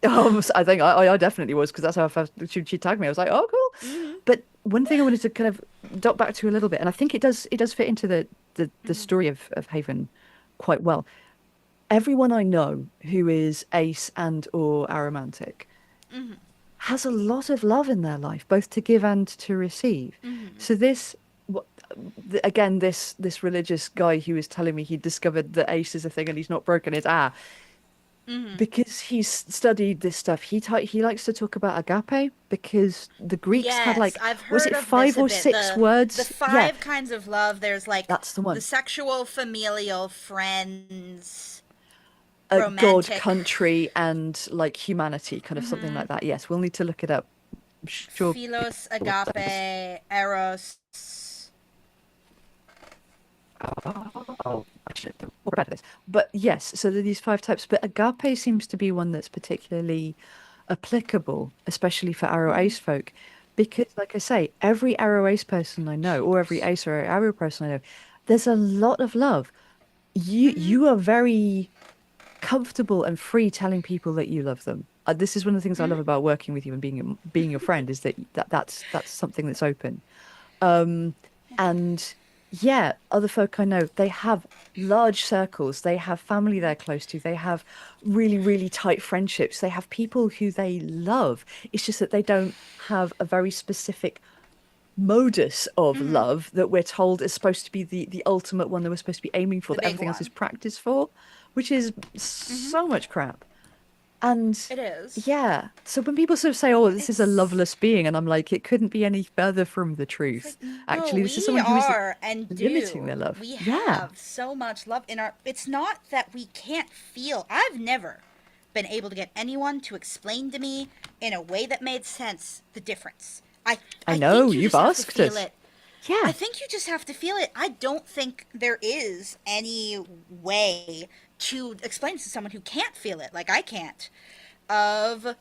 I think I definitely was, because that's how I first she tagged me. I was like, oh, cool. Hmm. But one thing I wanted to kind of dot back to a little bit, and I think it does fit into the Hmm. story of Haven quite well. Everyone I know who is ace and or aromantic Hmm. has a lot of love in their life, both to give and to receive. Hmm. So again, this religious guy who was telling me he discovered that ace is a thing and he's not broken it. Hmm. Because he's studied this stuff, he likes to talk about agape because the Greeks had Yes, like, I've was heard it of this five a or bit. six The words? Yeah, five kinds of love. There's like that's the the one. sexual, familial, friends, God, romantic, country, and like humanity, kind of something hmm, like that. Yes, we'll need to look it up. I'm sure philos, people will say agape, eros. oh, I should have thought about this. But yes, so there are these five types, but agape seems to be one that's particularly applicable, especially for arrow Hmm. ace folk, because like I say, every arrow ace person I know, or every ace or arrow person I know, there's a lot of love. Hmm. You are very comfortable and free telling people that you love them. This is one of the things I love Hmm. about working with you and being your friend is that's something that's open. Um, and yeah, other folk I know, they have large circles, they have family they're close to, they have really, really tight friendships, they have people who they love. It's just that they don't have a very specific modus of Hmm. love that we're told is supposed to be the ultimate one that we're supposed to be aiming for, The that big everything else is one. practice for, which is Hmm. so much crap. And It is. yeah, so when people sort of say, "Oh, this is a It's loveless being," and I'm like, it couldn't be any further from the It's truth. like, no, Actually, this is we someone who is are and limiting do. their love. We Yeah, have so much love in our. It's not that we can't feel. I've never been able to get anyone to explain to me in a way that made sense the difference. I I know think you you've just have to asked feel us. it. I Yeah, think you just have to feel it. I don't think there is any way to explain to someone who can't feel it, like I can't, of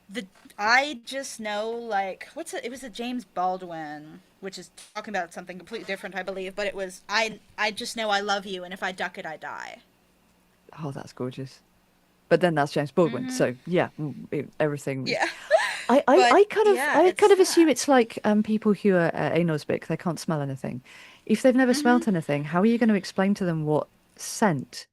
the I just know, like, what's it? It was a James Baldwin, which is talking about something completely different, I believe. But it was I just know I love you, and if I duck it, I die. oh, that's gorgeous. But then that's James Baldwin, Hmm. so yeah, everything was. Yeah. But yeah, I kind it's of assume that. it's like people who are anosmic, they can't smell anything. If they've never Hmm. smelt anything, how are you going to explain to them what scent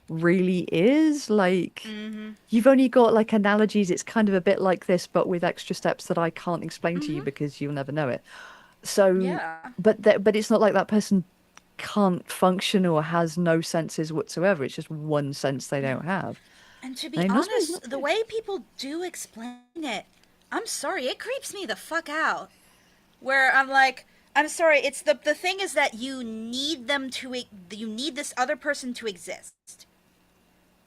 really is? Like, Hmm. you've only got like analogies. It's kind of a bit like this, but with extra steps that I can't explain to you Hmm. because you'll never know it. So, Yeah. but it's not like that person can't function or has no senses whatsoever. It's just one sense they No. don't have. And to be And anosmia is not honest, the good. way people do explain it, I'm sorry, it creeps me the fuck out. Where I'm like, I'm sorry, it's the thing is that you need them to you need this other person to exist.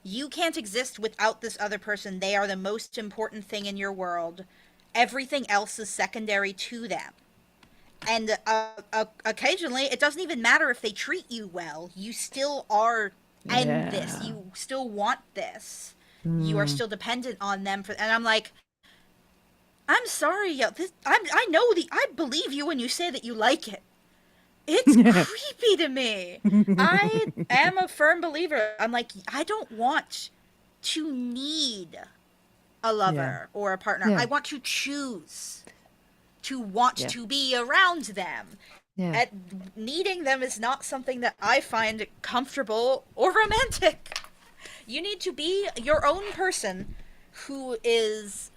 You can't exist without this other person. They are the most important thing in your world. Everything else is secondary to them. And occasionally, it doesn't even matter if they treat you well. You still are in this. Yeah. You still want this. You are Mm. still dependent on them for. And I'm like, I'm sorry, yo. I know I believe you when you say that you like it. It's Yeah. creepy to me. I am a firm believer. I'm like, I don't want to need a Yeah. lover or a partner. I Yeah. want to choose to want Yeah. to be around them. Yeah. And needing them is not something that I find comfortable or romantic. You need to be your own person who is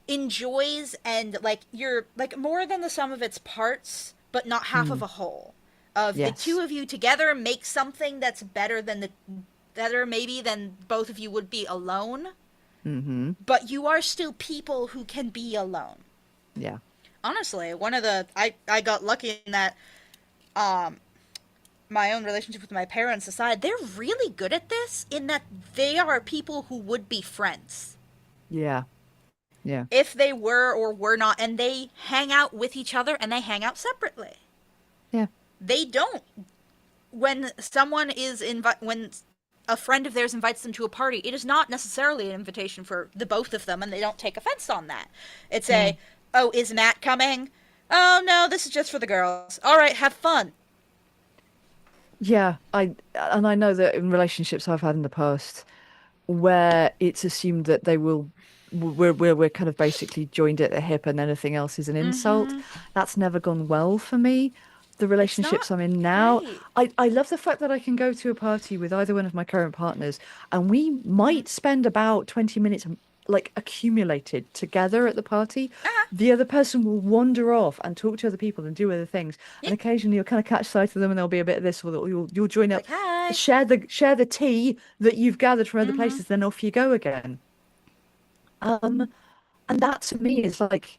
enjoys and like you're like more than the sum of its parts, but not half of Mm. a whole. Of the two Yes. of you together make something that's better maybe than both of you would be alone, Mm-hmm. but you are still people who can be alone. Yeah. Honestly, one of the I got lucky in that um my own relationship with my parents aside, they're really good at this in that they are people who would be friends Yeah. Yeah. if they were or were not, and they hang out with each other and they hang out separately. Yeah. They don't. When when a friend of theirs invites them to a party, it is not necessarily an invitation for the both of them, and they don't take offense on that. It's Yeah. oh, is Matt coming? Oh no, this is just for the girls. All right, have fun. Yeah. I know that in relationships I've had in the past where it's assumed that they will we're kind of basically joined at the hip and anything else is an insult. Mm-hmm. That's never gone well for me. The It's not relationships I'm in now, great. I love the fact that I can go to a party with either one of my current partners and we Mm-hmm. might spend about 20 minutes like accumulated together at the party. Uh-huh. The other person will wander off and talk to other people and do other things. And Yeah. occasionally you'll kind of catch sight of them and there'll be a bit of this or you'll join up, Like hi. share the tea that you've gathered from other Mm-hmm. places, then off you go again. Um, and that to me is like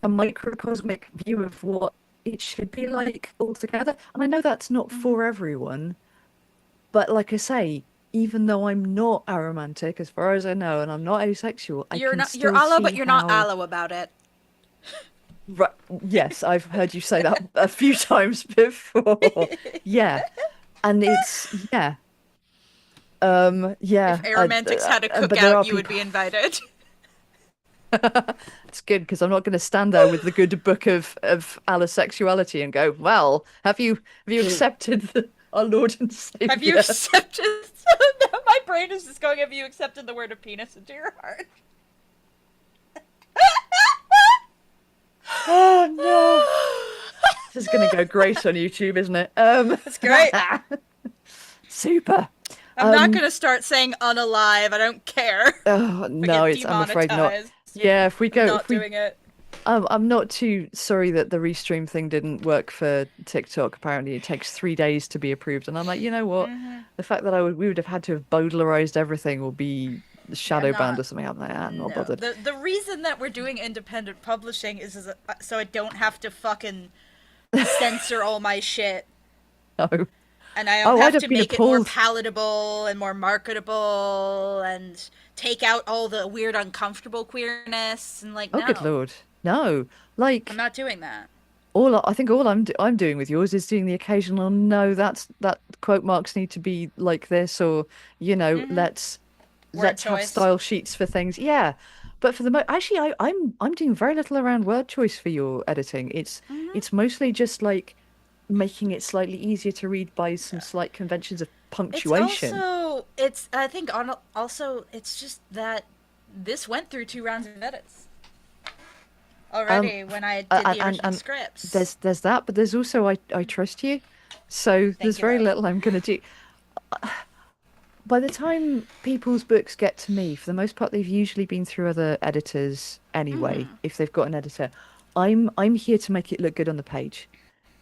a microcosmic view of what it should be like altogether. And I know that's not Mm-hmm. for everyone, but like I say, even though I'm not aromantic as far as I know, and I'm not asexual, I can You're still aloe, but see you're not how. aloe about it. Right, yes, I've heard you say that a few times before. Yeah, and it's yeah, If yeah. aromantics had a But there cookout, are you would people. be invited. It's good because I'm not going to stand there with the good book of allosexuality and go, well, have you accepted our Lord and Have you Savior? accepted? No, my brain is just going. Have you accepted the word of penis into your heart? Oh no. This is going to go great on YouTube, isn't it? That's great. Super. I'm not Um, gonna start saying unalive. I don't care if oh I no, get it's I'm afraid not. demonetized. Yeah, I'm not doing it. I'm not too sorry that the restream thing didn't work for TikTok. Apparently, it takes 3 days to be approved, and I'm like, you know what? Hmm. The fact that we would have had to have bowdlerized everything or be Yeah, I'm shadow banned not. or something. I'm like, ah, I'm not No, bothered. the reason that we're doing independent publishing is so I don't have to fucking censor all my shit, No. and I don't Oh, I'd have have to been make it more appalled. palatable and more marketable and take out all the weird uncomfortable queerness and like Oh, good no, Lord. No. I'm Like not doing that. I think all I'm doing with yours is doing the occasional no, that quote marks need to be like this or Hmm. Word let's have choice. style sheets for things. Yeah. But for the mo actually I'm doing very little around word choice for your editing. Hmm. It's mostly just like making it slightly easier to read by some slight conventions of It's punctuation. also it's I think on also it's just that this went through 2 rounds of edits Um already when I did the original and scripts. there's that, but there's also I trust you. So Thank there's you, very love. little I'm gonna do. By the time people's books get to me, for the most part, they've usually been through other editors anyway, Hmm. if they've got an editor. I'm here to make it look good on the page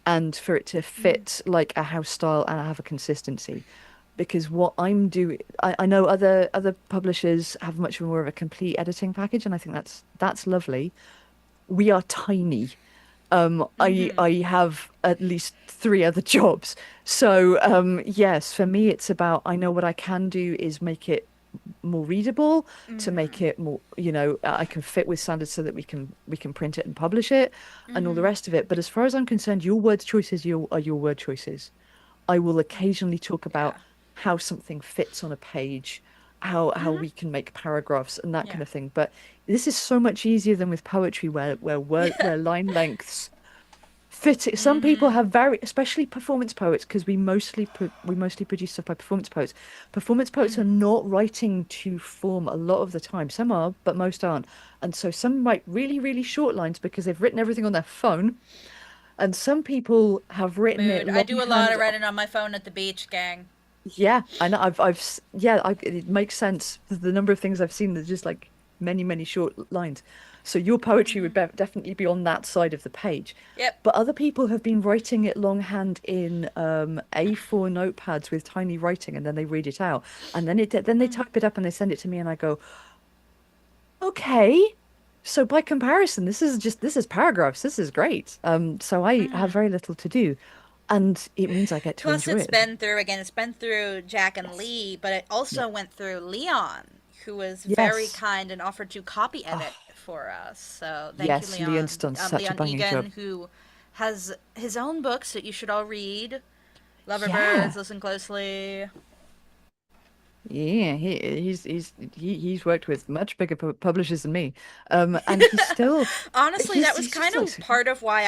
and for it to fit like a house style and have a consistency. Because what I'm doing, I know other publishers have much more of a complete editing package, and I think that's lovely. We are tiny. I Hmm. have at least three other jobs. So yes, for me it's about I know what I can do is make it more readable, to make Mm-hmm. it more, I can fit with standards so that we can print it and publish it and all the Mm-hmm. rest of it. But as far as I'm concerned, your word choices are your word choices. I will occasionally talk about Yeah. how something fits on a page, how Mm-hmm. we can make paragraphs and that kind Yeah. of thing. But this is so much easier than with poetry, Yeah. where line lengths fit it. Some people Mm-hmm. have especially performance poets, because we mostly produce stuff by performance poets. Performance poets are Mm-hmm. not writing to form a lot of the time. Some are, but most aren't. And so some write really, really short lines because they've written everything on their phone. And some people have written it Mood. I do a lot of longhand. writing on my phone at the beach, gang. Yeah, I know. It makes sense. The number of things I've seen that just like many, many short lines. So your poetry would definitely be on that side of the page. Yep. But other people have been writing it longhand in A4 notepads with tiny writing, and then they read it out, and then they type it up and they send it to me, and I go, okay. So by comparison, this is paragraphs. This is great. So I have very little to do, and it means I get to Plus, enjoy it's it. been through again. It's been through Jack and Yes. Lee, but it Yeah. also went through Leon, who was very Yes. kind and offered to copy edit Oh, for us. So thank you, yes, Leon's Leon. done such a Leon banging job. Egan, who has his own books that you should all read. Loverbirds, Yeah. Listen Closely. Yeah, he's worked with much bigger publishers than me. And he's still Honestly, that was he's kind just like of part of why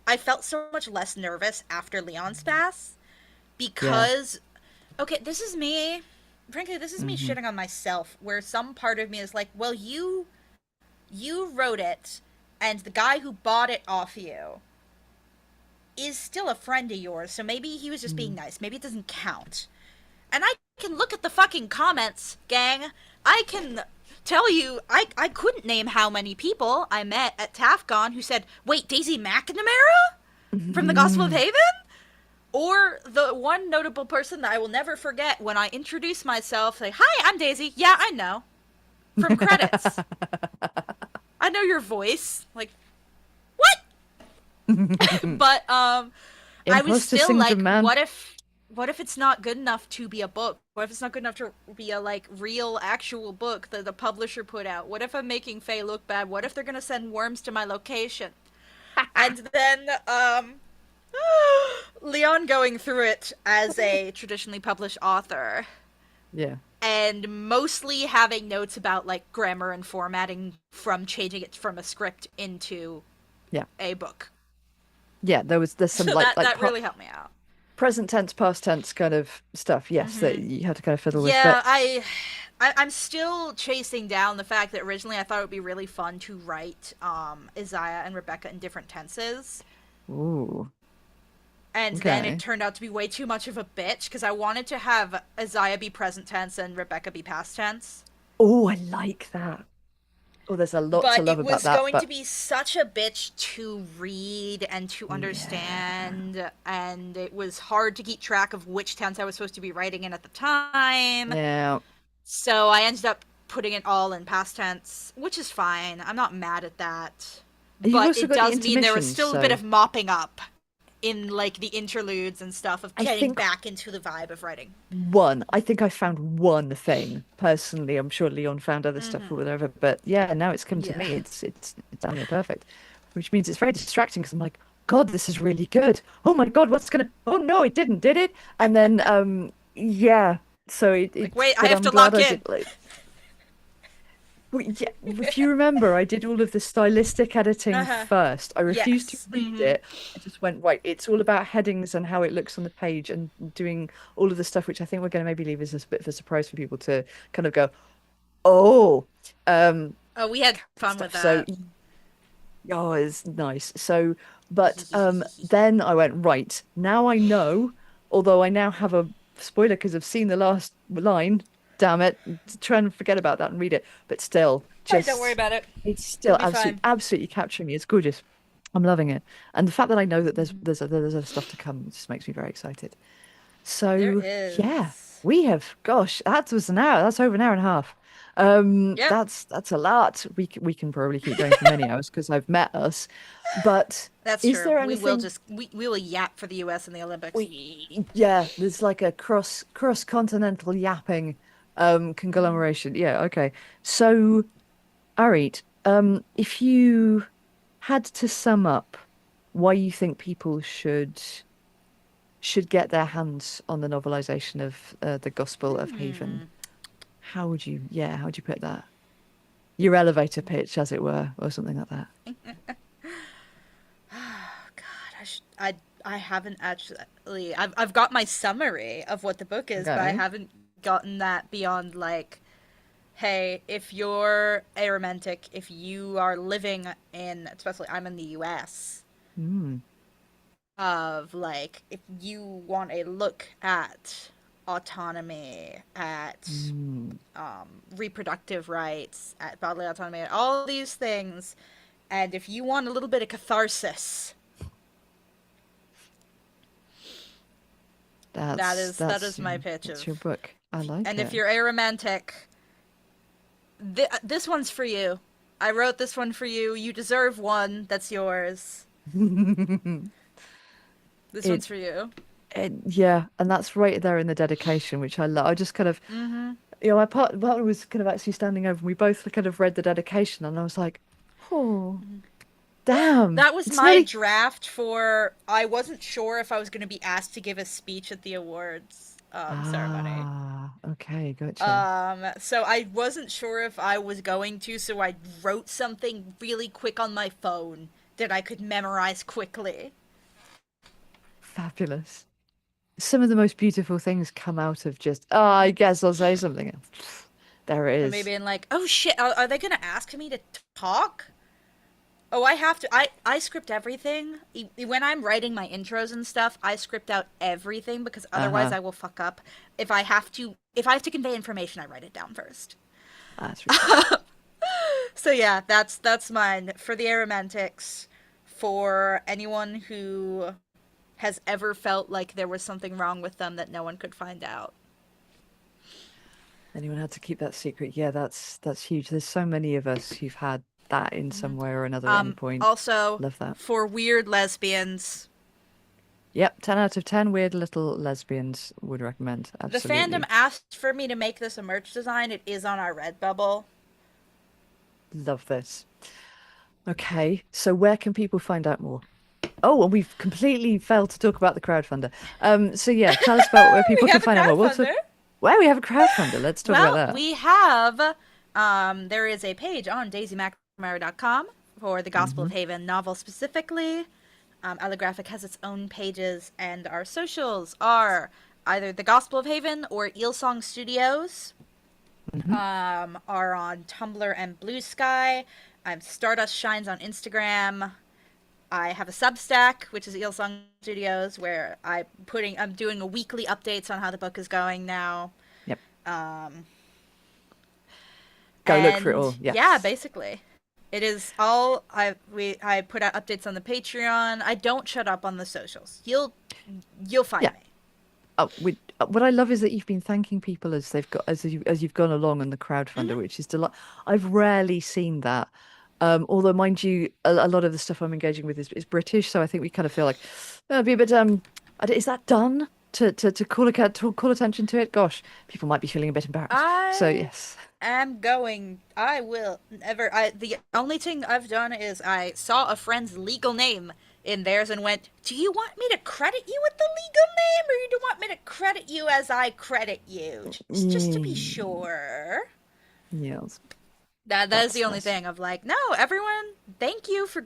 I felt so much less nervous after Leon's pass yeah. because okay, this is me. Frankly, this is me Hmm. shitting on myself. Where some part of me is like, well, you wrote it, and the guy who bought it off you is still a friend of yours. So maybe he was just being Mm. nice. Maybe it doesn't count. And I can look at the fucking comments, gang. I can tell you, I couldn't name how many people I met at TAFCON who said, "Wait, Daisy McNamara from the Gospel of Haven?" Or the one notable person that I will never forget when I introduce myself, say, "Hi, I'm Daisy. Yeah, I know. From credits. I know your voice." Like, what? But I was Imposter still syndrome, like, man. what if it's not good enough to be a book? What if it's not good enough to be a like real actual book that the publisher put out? What if I'm making Faye look bad? What if they're gonna send worms to my location? And then Leon going through it as a traditionally published author Yeah. and mostly having notes about like grammar and formatting from changing it from a script into Yeah. a book. Yeah, there's some So that part really helped me out. present tense, past tense kind of stuff, yes, that Mm-hmm. you had to kind of fiddle with. Yeah, But I'm still chasing down the fact that originally I thought it would be really fun to write Isaiah and Rebecca in different tenses. ooh, And then it okay. turned out to be way too much of a bitch because I wanted to have Isaiah be present tense and Rebecca be past tense. Oh, I like that. Oh, there's a lot to But love it about was that. going to But be such a bitch to read and to yeah, understand, and it was hard to keep track of which tense I was supposed to be writing in at the time. yeah. So I ended up putting it all in past tense, which is fine. I'm not mad at that. You've But also it got the does mean there was intermissions, still a bit so of mopping up in like the interludes and stuff of I getting think back into the vibe of writing. I think I found one thing personally. I'm sure Leon found other stuff or Mm-hmm. whatever, but yeah, now it's come to Yeah. me. It's damn near perfect, which means it's very distracting because I'm like, God, this is really good. Oh my God, what's gonna? Oh no, it didn't, did it? And then yeah. So Like, wait, I but have I'm to glad lock I in. did. Like, well, yeah, if you remember, I did all of the stylistic editing Uh-huh. first. I refused to Yes. read Mm-hmm. it. I just went, right, it's all about headings and how it looks on the page and doing all of the stuff, which I think we're going to maybe leave as a bit of a surprise for people to kind of go, oh, um, Oh, we had fun with stuff. So, that. oh, it's nice. So, but then I went, right, now I know, although I now have a spoiler because I've seen the last line, damn it, try and forget about that and read it. But still, Alright, don't worry just about it. it's You'll still be fine. absolutely capturing me. It's gorgeous. I'm loving it. And the fact that I know that there's other stuff to come just makes me very excited. There So yeah, is. we have, gosh, that was an hour. That's over an hour and a half. Yep. That's a lot. We can probably keep going for many hours because I've met us. But That's is true. there We will anything just we will yap for the US in the Olympics. yeah, there's like a cross continental yapping Conglomeration. Yeah, okay. So, Arit, if you had to sum up why you think people should get their hands on the novelization of the Gospel of Haven, how would you put that? Your elevator pitch, as it were, or something like that. God, I haven't actually. I've got my summary of what the book is, but I Okay. haven't gotten that beyond like, hey, if you're a romantic, if you are living in, especially I'm in the U.S. Mm, of like, if you want a look at autonomy, at mm. reproductive rights, at bodily autonomy, at all these things, and if you want a little bit of catharsis, that That's is that that's is my your pitch that's your of. book. I like And if it. you're aromantic, this one's for you. I wrote this one for you. You deserve one that's yours. This It one's for you. yeah, and that's right there in the dedication, which I love. I just kind of, Mm-hmm. my partner was kind of actually standing over, and we both kind of read the dedication, and I was like, oh, damn, That was it's my nearly. draft for. I wasn't sure if I was going to be asked to give a speech at the awards ceremony. Ah, okay, gotcha. So I wasn't sure if I was going to, so I wrote something really quick on my phone that I could memorize quickly. Fabulous. Some of the most beautiful things come out of just, oh, I guess I'll say something. There it Or is. maybe in like, oh shit, are they going to ask me to talk? Oh, I have to. I script everything. When I'm writing my intros and stuff, I script out everything because otherwise Uh-huh. I will fuck up. If I have to convey information, I write it down first. That's really good. So yeah, that's mine for the aromantics. For anyone who has ever felt like there was something wrong with them that no one could find out. Anyone had to keep that secret? Yeah, that's huge. There's so many of us who've had that in some way or another at any point. Also, Love that. for weird lesbians, Yep, 10 out of 10 weird little lesbians would recommend. the fandom Absolutely. asked for me to make this a merch design. It is on our Redbubble. Love this. Okay, so where can people find out more? Oh, and we've completely failed to talk about the crowdfunder. So yeah, tell us about where We people can have a find out more. crowdfunder. Where we have a crowdfunder. Let's talk about Well, that. we have. There is a page on daisymcnamara.com for the Gospel Hmm. of Haven novel specifically. Allographic has its own pages, and our socials are either the Gospel of Haven or Eelsong Studios. Hmm. Are on Tumblr and Blue Sky. I'm Stardust Shines on Instagram. I have a Substack, which is Eelsong Studios, where I'm doing a weekly updates on how the book is going now. Yep. Um, Go look for it and all. yeah, Yes. basically, it is all I put out updates on the Patreon. I don't shut up on the socials. You'll find Yeah. me. What I love is that you've been thanking people as they've got as you've gone along on the crowdfunder, which is delight. I've rarely seen that. Although, mind you, a lot of the stuff I'm engaging with is British, so I think we kind of feel like it'd be a bit. Is that done to to call attention to it? Gosh, people might be feeling a bit embarrassed. So I yes. am going. I will never. The only thing I've done is I saw a friend's legal name in theirs and went, "Do you want me to credit you with the legal name, or do you want me to credit you as I credit you, just to be Mm, sure?" yes, That is the only that's thing of like, no, everyone, thank you for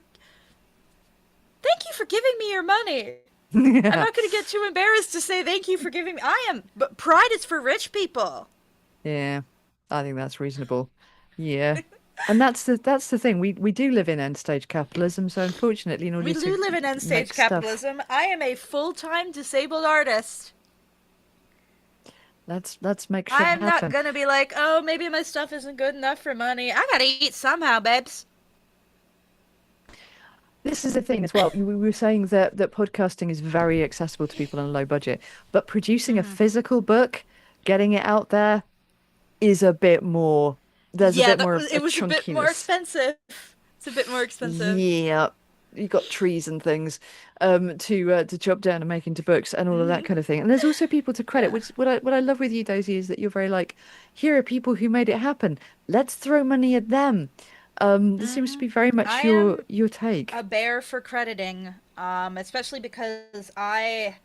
giving me your money. I'm yeah, not going to get too embarrassed to say thank you for giving me. I am, but pride is for rich people. yeah. I think that's reasonable. Yeah. And that's the thing. We do live in end stage capitalism, so unfortunately, in We order to do live in end make stage stuff, capitalism. I am a full time disabled artist. let's make shit I'm not happen. gonna be like, oh, maybe my stuff isn't good enough for money. I gotta eat somehow, babes. This is the thing as well. We were saying that podcasting is very accessible to people on a low budget, but producing a physical book, getting it out there is a bit more. There's a Yeah, bit more of a it was a bit more chunkiness. expensive. It's a bit more expensive. Yeah. you got trees and things to chop down and make into books and all of that Mm-hmm. kind of thing. And there's also people to credit, Yeah. which what I love with you, Daisy, is that you're very like, here are people who made it happen. Let's throw money at them. This seems to Mm-hmm. be very I much am your a take. bear for crediting, especially because I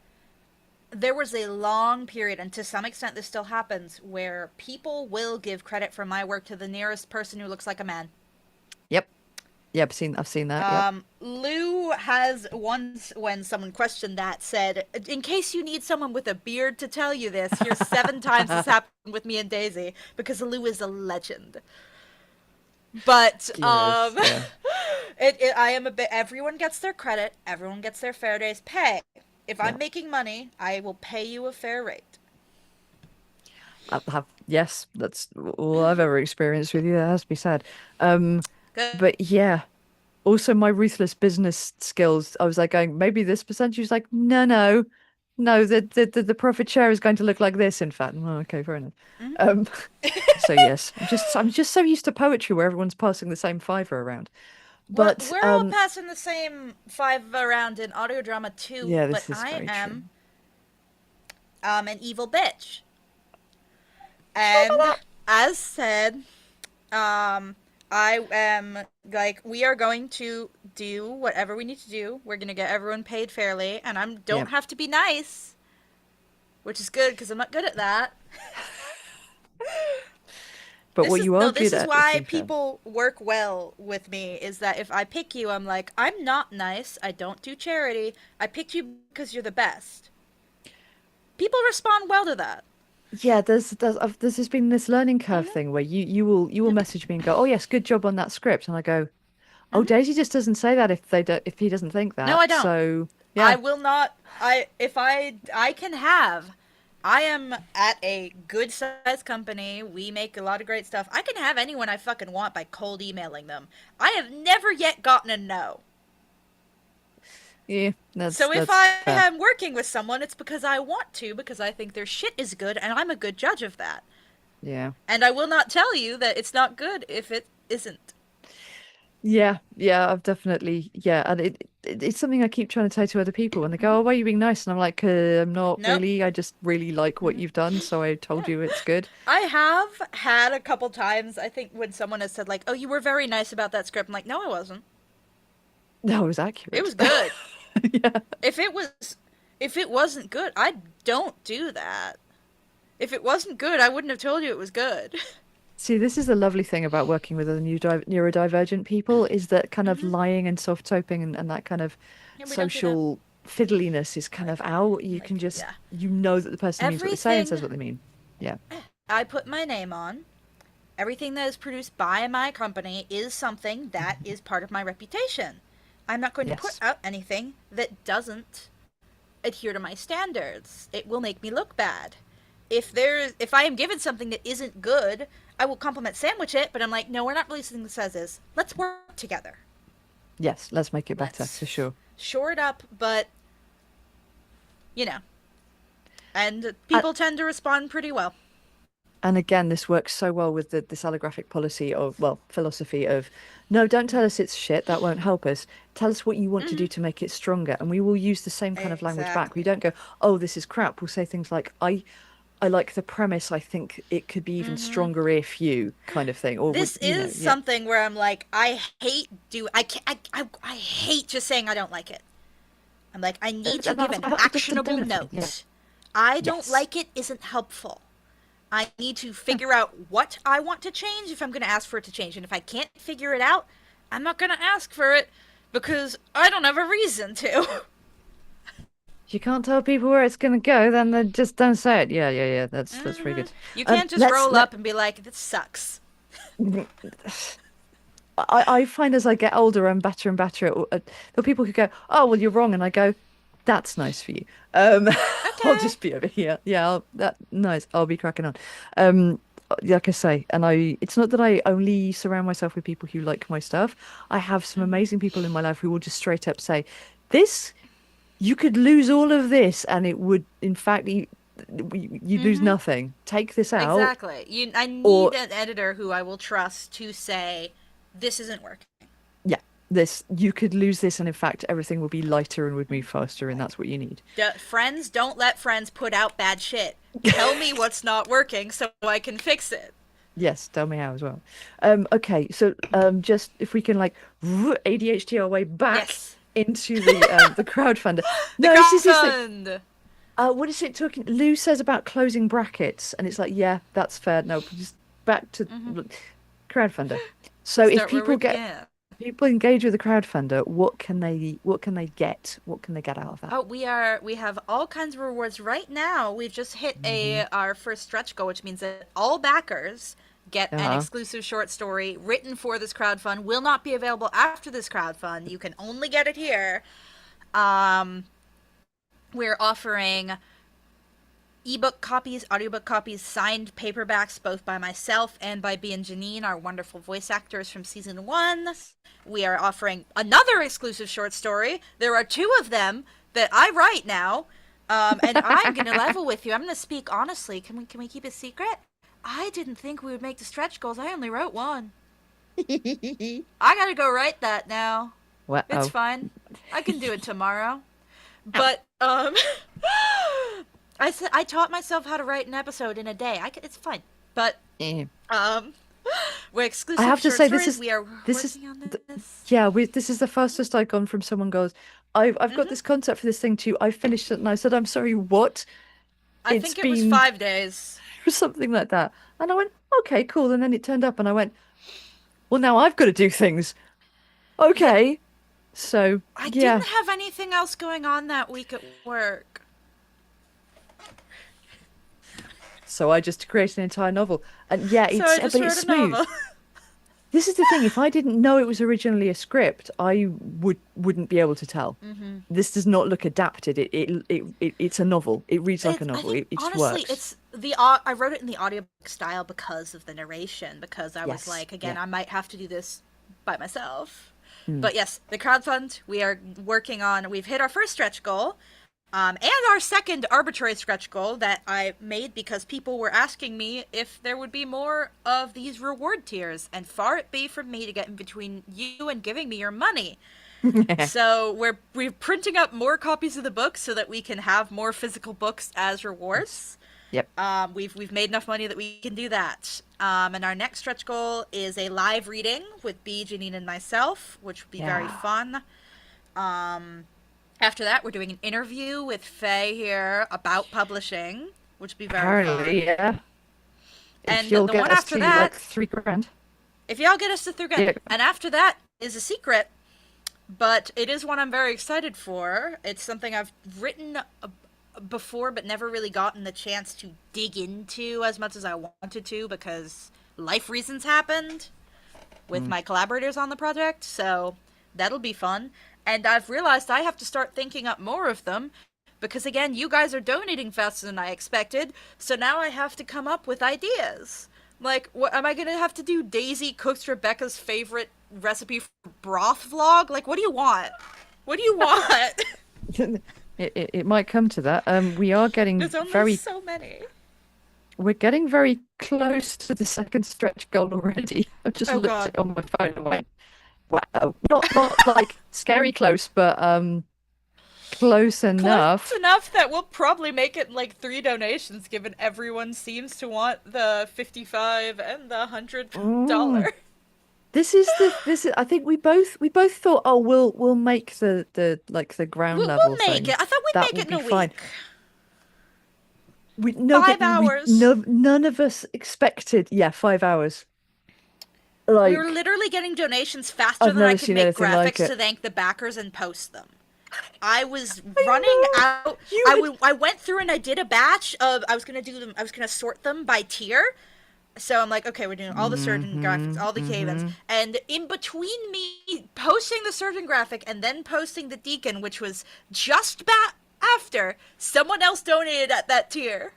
there was a long period, and to some extent this still happens, where people will give credit for my work to the nearest person who looks like a man. Yep. Yep, I've seen that. Yep. Lou has once, when someone questioned that, said, "In case you need someone with a beard to tell you this, here's 7 times this happened with me and Daisy," because Lou is a legend. But Yes, yeah. I am a bit. Everyone gets their credit. Everyone gets their fair day's pay. If Yeah. I'm making money, I will pay you a fair rate. I have yes, that's all I've ever experienced with you. That has to be said. Um, Good. but yeah, also my ruthless business skills. I was like going, maybe this percentage. She was like, no. The profit share is going to look like this. In fact, well, okay, fair enough. Mm-hmm. Um, so yes, I'm just so used to poetry where everyone's passing the same fiver around. But We're all passing the same five around in audio drama too, yeah, but this is I very true. am an evil bitch. And as said, um, I am like, we are going to do whatever we need to do. We're gonna get everyone paid fairly, and I Yeah, don't have to be nice, which is good because I'm not good at that. but what you are This good is at is why being fair. people work well with me, is that if I pick you, I'm like, I'm not nice, I don't do charity, I picked you because you're the best. People respond well to that. Yeah, there's just been this learning curve Mm-hmm. thing where you will message me and go, oh yes, good job on that script, and I go, oh, Mm-hmm. Daisy just doesn't say that if he doesn't think No, I that. don't. So I yeah, will not. I if I can have. I am at a good sized company. We make a lot of great stuff. I can have anyone I fucking want by cold emailing them. I have never yet gotten a no. yeah, So if that's I fair. am working with someone, it's because I want to, because I think their shit is good, and I'm a good judge of that. Yeah. And I will not tell you that it's not good if it isn't. Yeah, I've definitely yeah, and it's something I keep trying to say to other people when they go, Mm-hmm. "Oh, why are you being nice?" And I'm like, I'm not Nope. really. I just really like what Mm-hmm. you've done, so I told Yeah. you it's good." I have had a couple times, I think, when someone has said, like, "Oh, you were very nice about that script." I'm like, "No, I wasn't. That was It accurate. was good. Yeah. If it was, if it wasn't good, I don't do that. If it wasn't good, I wouldn't have told you it was good." See, this is the lovely thing about working with other neurodivergent people is that kind of Mm-hmm. lying and soft typing and that kind of Yeah, we don't do that. social fiddliness is kind of out. You can just, Yeah. you know that the person means what they say and says Everything what they mean. Yeah. I put my name on, everything that is produced by my company is something that is part of my reputation. I'm not going to put Yes. out anything that doesn't adhere to my standards. It will make me look bad. If I am given something that isn't good, I will compliment sandwich it, but I'm like, no, we're not releasing this as is. Let's work together. Yes. Let's make it better for Let's sure. shore it up, but you know. And people tend to respond pretty well. And again, this works so well with this allographic policy of, well, philosophy of, no, don't tell us it's shit. That won't help us. Tell us what you want to Mm-hmm. do to make it stronger. And we will use the same kind of language back. We Exactly. don't go, oh, this is crap. We'll say things like, I like the premise. I think it could be even Mm-hmm. stronger if you kind of thing. Or would, This you know, is yeah. something where I'm like, I hate do I can't I hate just saying I don't like it. I'm like, I need to And give an just don't do actionable anything. Yeah. note. I don't Yes. like it isn't helpful. I need to figure out what I want to change if I'm going to ask for it to change. And if I can't figure it out, I'm not going to ask for it because I don't have a reason to. If you can't tell people where it's going to go, then they just don't say it. Yeah. That's very Hmm. good. You can't just Let's roll let up and be like, this sucks. I find as I get older, I'm better and better there are people who go, "Oh, well, you're wrong," and I go, "That's nice for you." Um, I'll Okay. just be over here. Yeah, that nice. I'll be cracking on. Um, like I say, and it's not that I only surround myself with people who like my stuff. I have some Hmm. amazing people in my life who will just straight up say, "This, you could lose all of this, and it would, in fact, you'd lose Hmm. nothing. Take this out, Exactly. I or need an editor who I will trust to say, this isn't working. yeah." this, you could lose this, and in fact, everything will be lighter and would move faster, and that's what you need. Friends, don't let friends put out bad shit. Tell me what's not working so I can fix it. Yes, tell me how as well. Okay, so just if we can like ADHD our way back Yes. into the crowdfunder. The No, this is the crowdfund. what is it talking? Lou says about closing brackets, and it's like, yeah, that's fair. No, just back to crowdfunder. So if Start where we began. people engage with the crowdfunder, what can they get? What can they get out of that? Oh, we have all kinds of rewards right now. We've just hit Hmm. a our first stretch goal, which means that all backers get an Uh-huh. exclusive short story written for this crowdfund. Will not be available after this crowdfund. You can only get it here. Um, we're offering ebook copies, audiobook copies, signed paperbacks, both by myself and by B and Janine, our wonderful voice actors from season one. We are offering another exclusive short story. There are two of them that I write now, and I'm gonna level with you. I'm gonna speak honestly. Can we keep it secret? I didn't think we would make the stretch goals. I only wrote one. I gotta go write that now. It's Wow. fine. I can do it tomorrow. But I taught myself how to write an episode in a day. It's fine. But Eh. um, we're I exclusive have to short say stories. We are this is working on this. yeah, this is the fastest I've gone from someone goes, I've got this concept for this thing too. I finished it, and I said, I'm sorry, what? I It's think it was been 5 days. something like that. And I went, okay, cool. And then it turned up, and I went, well, now I've got to do things. Yeah, Okay. So I yeah. didn't have anything else going on that week at work. So I just created an entire novel. And yeah, So I but just it's wrote a smooth. novel. This is the thing. If I didn't know it was originally a script, I wouldn't be able to tell. This does not look adapted. It's a novel. It reads like a I novel. think It just honestly, works. it's I wrote it in the audiobook style because of the narration. Because I was Yes. like, again, Yeah. I might have to do this by myself. Mm. But yes, the crowdfund we are working on. We've hit our first stretch goal, and our second arbitrary stretch goal that I made because people were asking me if there would be more of these reward tiers, and far it be from me to get in between you and giving me your money. So we're printing up more copies of the book so that we can have more physical books as Yes. rewards. Yep. We've made enough money that we can do that. And our next stretch goal is a live reading with B, Janine, and myself, which will be very Yeah. fun. After that, we're doing an interview with Fay here about publishing, which will be very Apparently, fun. yeah. If And you'll the get one us after to that, like 3 grand. if y'all get us to through, Yeah. and after that is a secret, but it is one I'm very excited for. It's something I've written before, but never really gotten the chance to dig into as much as I wanted to because life reasons happened with Mm. my collaborators on the project. So that'll be fun. And I've realized I have to start thinking up more of them because, again, you guys are donating faster than I expected. So now I have to come up with ideas. Like, what am I gonna have to do? Daisy cooks Rebecca's favorite recipe for broth vlog? Like, what do you want? What do you want? It might come to that. We are getting There's only very so many. we're getting very close to the second stretch goal already. I've just Oh looked god. at it on my phone and went, wow. Not like scary close, but close Close enough. enough that we'll probably make it like 3 donations, given everyone seems to want the 55 and the $100. Mm. This is I think we both thought, oh, we'll make the like the ground We'll level make thing. it. I thought we'd That make will it in be a fine. week. We no, but 5 hours. none of us expected. Yeah, 5 hours. We were Like literally getting donations faster I've than I never could seen make anything like graphics to it. thank the backers and post them. I was I running know. out. You had I went through and I did a batch of. I was gonna do them. I was gonna sort them by tier. So I'm like, okay, we're doing all the surgeon graphics, all the K events, mm-hmm. and in between me posting the surgeon graphic and then posting the deacon, which was just after someone else donated at that tier.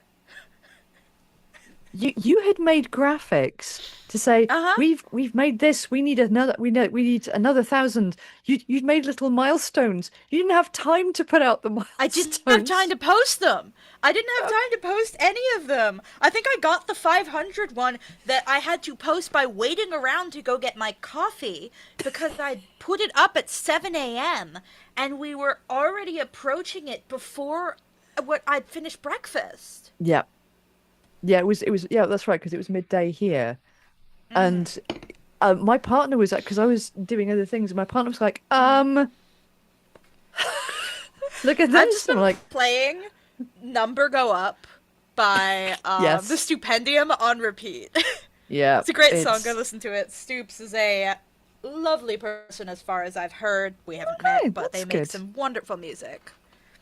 You had made graphics to say, Uh-huh. we've made this, we need another 1,000. You've made little milestones. You didn't have time to put out the I didn't have time milestones. to post them. I didn't have Uh, time to post any of them. I think I got the 500 one that I had to post by waiting around to go get my coffee because I put it up at 7 a.m. and we were already approaching it before what I'd finished breakfast. yeah. Yeah, it was yeah, that's right, because it was midday here. And my partner was like, because I was doing other things, and my partner was like, look at I've just this. And I'm been like, playing Number Go Up by the yes. Stupendium on repeat. Yeah, It's a great song. Go it's listen to it. Stoops is a lovely person as far as I've heard. We haven't met, okay, but they that's make good. some wonderful music.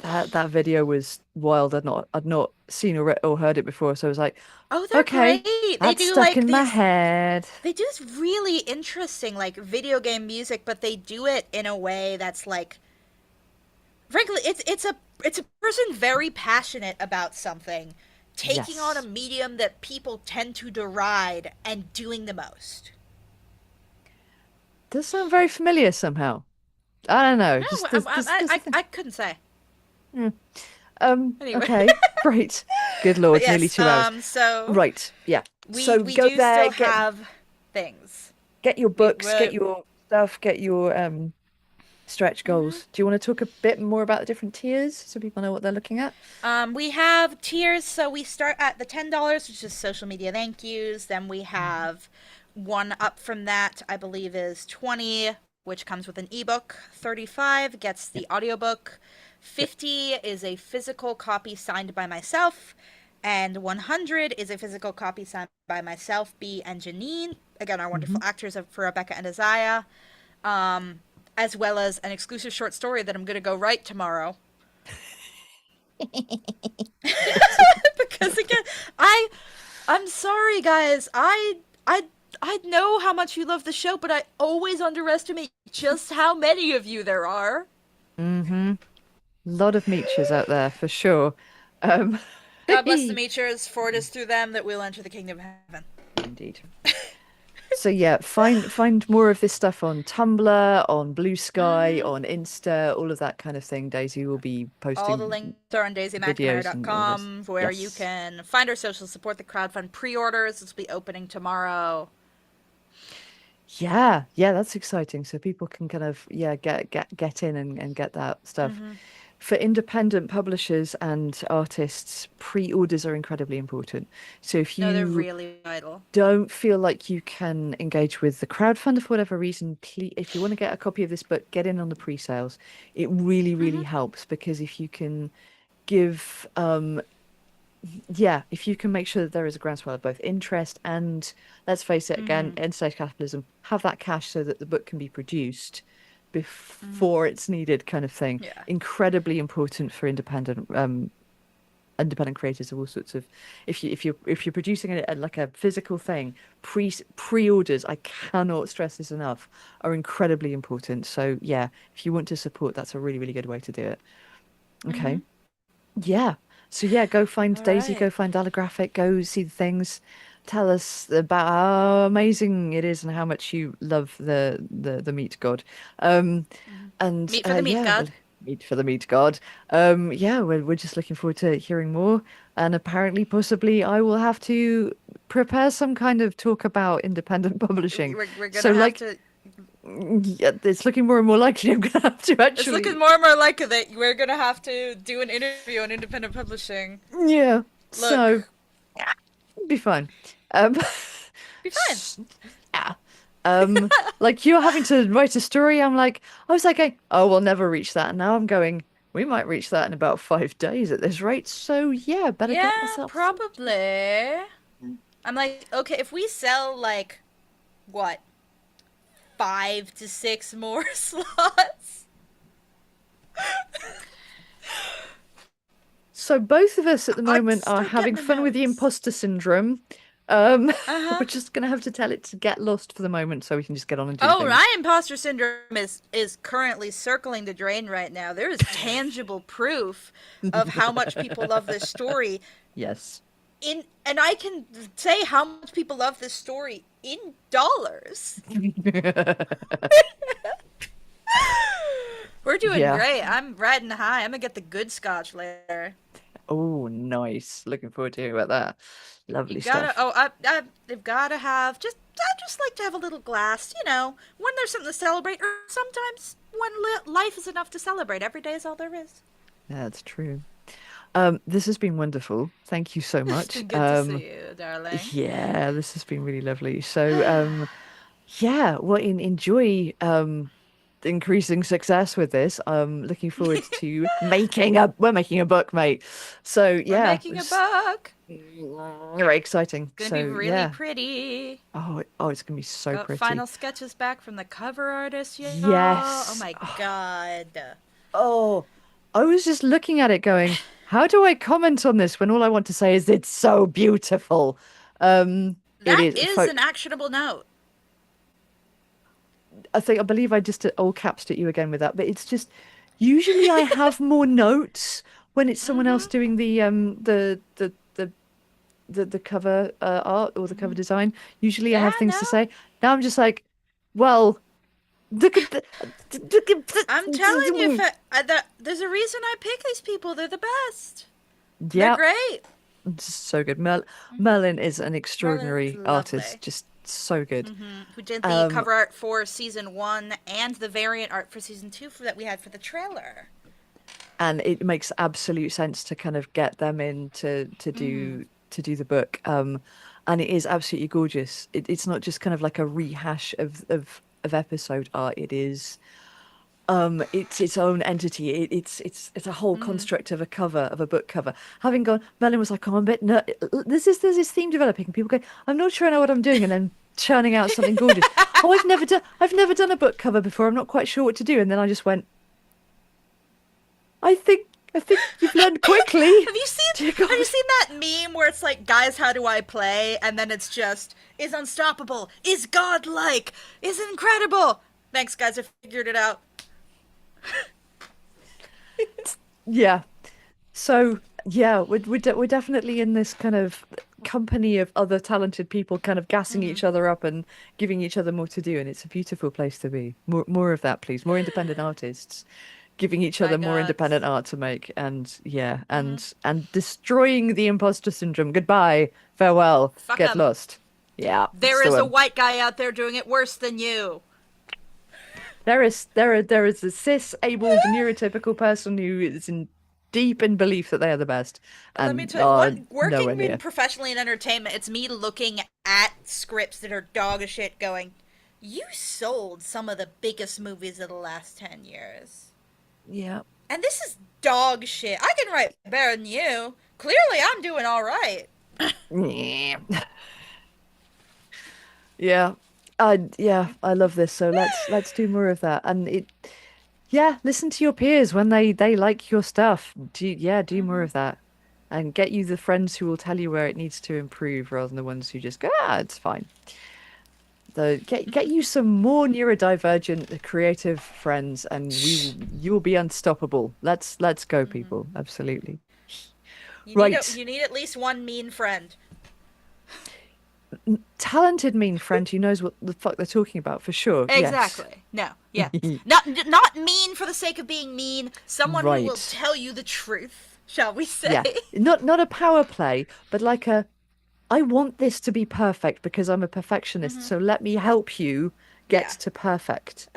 That video was wild. I'd not seen or heard it before, so I was like, Oh, they're okay, great. They that's do stuck like in my these head. they do this really interesting like video game music, but they do it in a way that's like frankly it's a person very passionate about something taking on a Yes. medium that people tend to deride and doing the most. Does sound very familiar somehow. I don't know. No, Just there's a thing. I couldn't say. Hmm. Anyway. Okay, great. Good But Lord, nearly yes, 2 hours. so Right, yeah. So we go do there, still get have things. get your We books, get your stuff, get your stretch mhm. goals. Do you want to talk a bit more about the different tiers so people know what they're looking at? We have tiers, so we start at the $10, which is social media thank yous. Then we Mhm. have one up from that, I believe is 20, which comes with an ebook. 35 gets Yep, the audiobook. yep. 50 is a physical copy signed by myself. And 100 is a physical copy signed by myself, B, and Janine. Again, our wonderful Hmm. actors for Rebecca and Isaiah. As well as an exclusive short story that I'm going to go write tomorrow. Yes. Because again, I'm sorry guys. I know how much you love the show, but I always underestimate just how many of you there are. Hmm. A lot of Meechers out there for sure. Um, God bless the Meechers, for it is through them that we'll enter the kingdom of heaven. indeed. So yeah, find more of this stuff on Tumblr, on Blue Sky, on Insta, all of that kind of thing. Daisy will be All the posting links are on videos and all the rest. daisymcnamara.com, where you Yes. can find our social support the crowdfund pre-orders. This will be opening tomorrow. Yeah, yeah, that's exciting. So people can kind of get in and get that stuff. For independent publishers and artists, pre-orders are incredibly important. So if No, they're you really vital. don't feel like you can engage with the crowdfunder for whatever reason, please, if you want to get a copy of this book, get in on the pre-sales. It really, really helps because if you can give yeah, if you can make sure that there is a groundswell of both interest and, let's face it, again, end stage capitalism, have that cash so that the book can be produced before it's needed, kind of thing. Yeah. Incredibly important for independent creators of all sorts of. If you're producing like a physical thing, pre-orders, I cannot stress this enough, are incredibly important. So yeah, if you want to support, that's a really, really good way to do it. Okay. Yeah. So yeah, go find All Daisy, right. go find Allographic, go see the things. Tell us about how amazing it is and how much you love the meat god. Um and Meet for the meat yeah, well, god. meat for the meat god. Yeah, we're just looking forward to hearing more. And apparently, possibly, I will have to prepare some kind of talk about independent publishing. We're So gonna have like, to. yeah, it's looking more and more likely I'm gonna have to It's looking actually. more and more likely that we're gonna have to do an interview on independent publishing. Yeah. So Look, be fine. Um, be fine. s- yeah. Like you're having to write a story. I was like, oh, we'll never reach that. And now I'm going, we might reach that in about 5 days at this rate. So yeah, better get Yeah, myself some. probably. I'm like, okay, if we sell like what 5 to 6 more slots. So both of us at the I'd moment are start getting having the fun with the notes. imposter syndrome. Um, Uh we're huh. just gonna have to tell it to get lost for the moment so we can just get on and do Oh, things. my imposter syndrome is currently circling the drain right now. There is tangible proof of how much people love this story. Yes. and I can say how much people love this story in dollars. We're doing Yeah. great. I'm riding high. I'm gonna get the good scotch later. Oh, nice. Looking forward to hearing about that. You Lovely gotta. stuff. Oh, they've gotta have. I just like to have a little glass. When there's something to celebrate, or sometimes when life is enough to celebrate. Every day is all there is. That's true. This has been wonderful. Thank you so It's much. been good to see you, darling. Yeah, this has been really lovely. So, yeah, well, enjoy increasing success with this. Looking forward to we're making a book, mate. So, We're yeah, making a book. very exciting. It's gonna be So, really yeah. pretty. Oh, it's gonna be so Got pretty. final sketches back from the cover artist, y'all. Oh Yes. my god. Oh, I was just looking at it going, how do I comment on this when all I want to say is it's so beautiful? It That is. is an actionable note. I believe I just all capsed at you again with that, but it's just usually I have more notes when it's someone else Mm-hmm. doing the cover art or the cover design. Usually I Yeah, have things to no. say. Now I'm just like, well, look at look I'm telling you, at there's a reason I pick these people. They're the best. They're yeah, great. so good. Mm-hmm. Merlin is an Merlin is extraordinary artist, lovely. just so good. Who did the Um, cover art for season 1 and the variant art for season 2 that we had for the trailer. and it makes absolute sense to kind of get them in to do the book. And it is absolutely gorgeous. It's not just kind of like a rehash of episode art. It is it's its own entity. It's a whole construct of a cover of a book cover. Having gone, Merlin was like, "Oh, I'm a bit there's this theme developing," and people go, "I'm not sure I know what I'm doing," and then churning out something gorgeous. Oh, I've never done a book cover before. I'm not quite sure what to do, and then I just went, I think I think you've learned quickly. Have you seen Dear have you God. seen that meme where it's like, guys, how do I play? And then it's just, is unstoppable, is godlike, is incredible. Thanks, guys, I figured it out. Yeah. So yeah, we're definitely in this kind of company of other talented people, kind of gassing each other up and giving each other more to do, and it's a beautiful place to be. More of that, please. More independent artists giving each My other more God. independent art to make, and yeah, and destroying the imposter syndrome. Goodbye, farewell, Fuck get 'em. lost. Yeah, that's There the is a one. white guy out there doing it worse than you. There is a cis-abled neurotypical person who is in deep in belief that they are the best, Let me and tell you, nowhere working in near. professionally in entertainment, it's me looking at scripts that are dog as shit going, you sold some of the biggest movies of the last 10 years. Yeah. And this is dog shit. I can write better than you. Clearly, I'm doing all right. Yeah. Yeah. Yeah, I love this. So let's do more of that. And yeah, listen to your peers when they like your stuff. Do more of that. And get you the friends who will tell you where it needs to improve rather than the ones who just go, ah, it's fine. So get you some more neurodivergent creative friends and you will be unstoppable. Let's go, people. Absolutely. Right. You need at least one mean friend. Talented mean friend who knows what the fuck they're talking about for sure. Yes. Exactly. No. Yeah. Not mean for the sake of being mean. Someone who will Right. tell you the truth, shall we say? Yeah. Not a power play, but like a I want this to be perfect because I'm a perfectionist, so let me help you get Yeah. to perfect.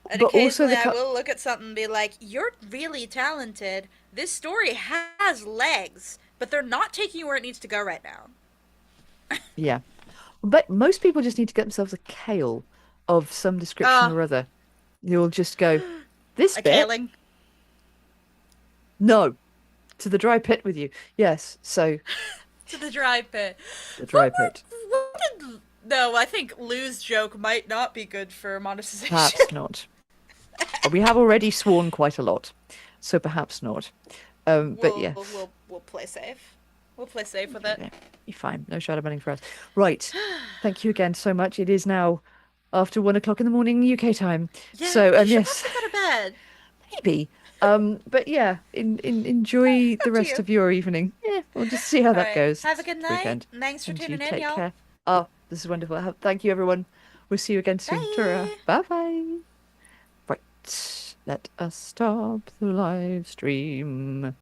And But also occasionally the I will look at something and be like, you're really talented. This story has legs, but they're not taking you where it needs to go right now. yeah. But most people just need to get themselves a kale of some description Uh, or other. You'll just go, this a bit, caling. no, to the dry pit with you. Yes, so To the dry pit. the dry pit. What did, no, I think Lou's joke might not be good for monetization. Perhaps not. We have already sworn quite a lot, so perhaps not. But yeah, We'll play safe. We'll play safe with it. yeah, you're fine. No shadow banning for us. Right. Thank you again so much. It is now after 1 o'clock in the morning UK time. Yeah, So we should yes, probably go to bed. maybe. But yeah, enjoy the Up to rest you. of your evening. Yeah, we'll just see how All that right. goes Have a this good night. weekend. Thanks for And you tuning in, take y'all. care. Oh, this is wonderful. Thank you, everyone. We'll see you again soon. Ta-ra. Bye. Bye bye. Right. Let us stop the live stream.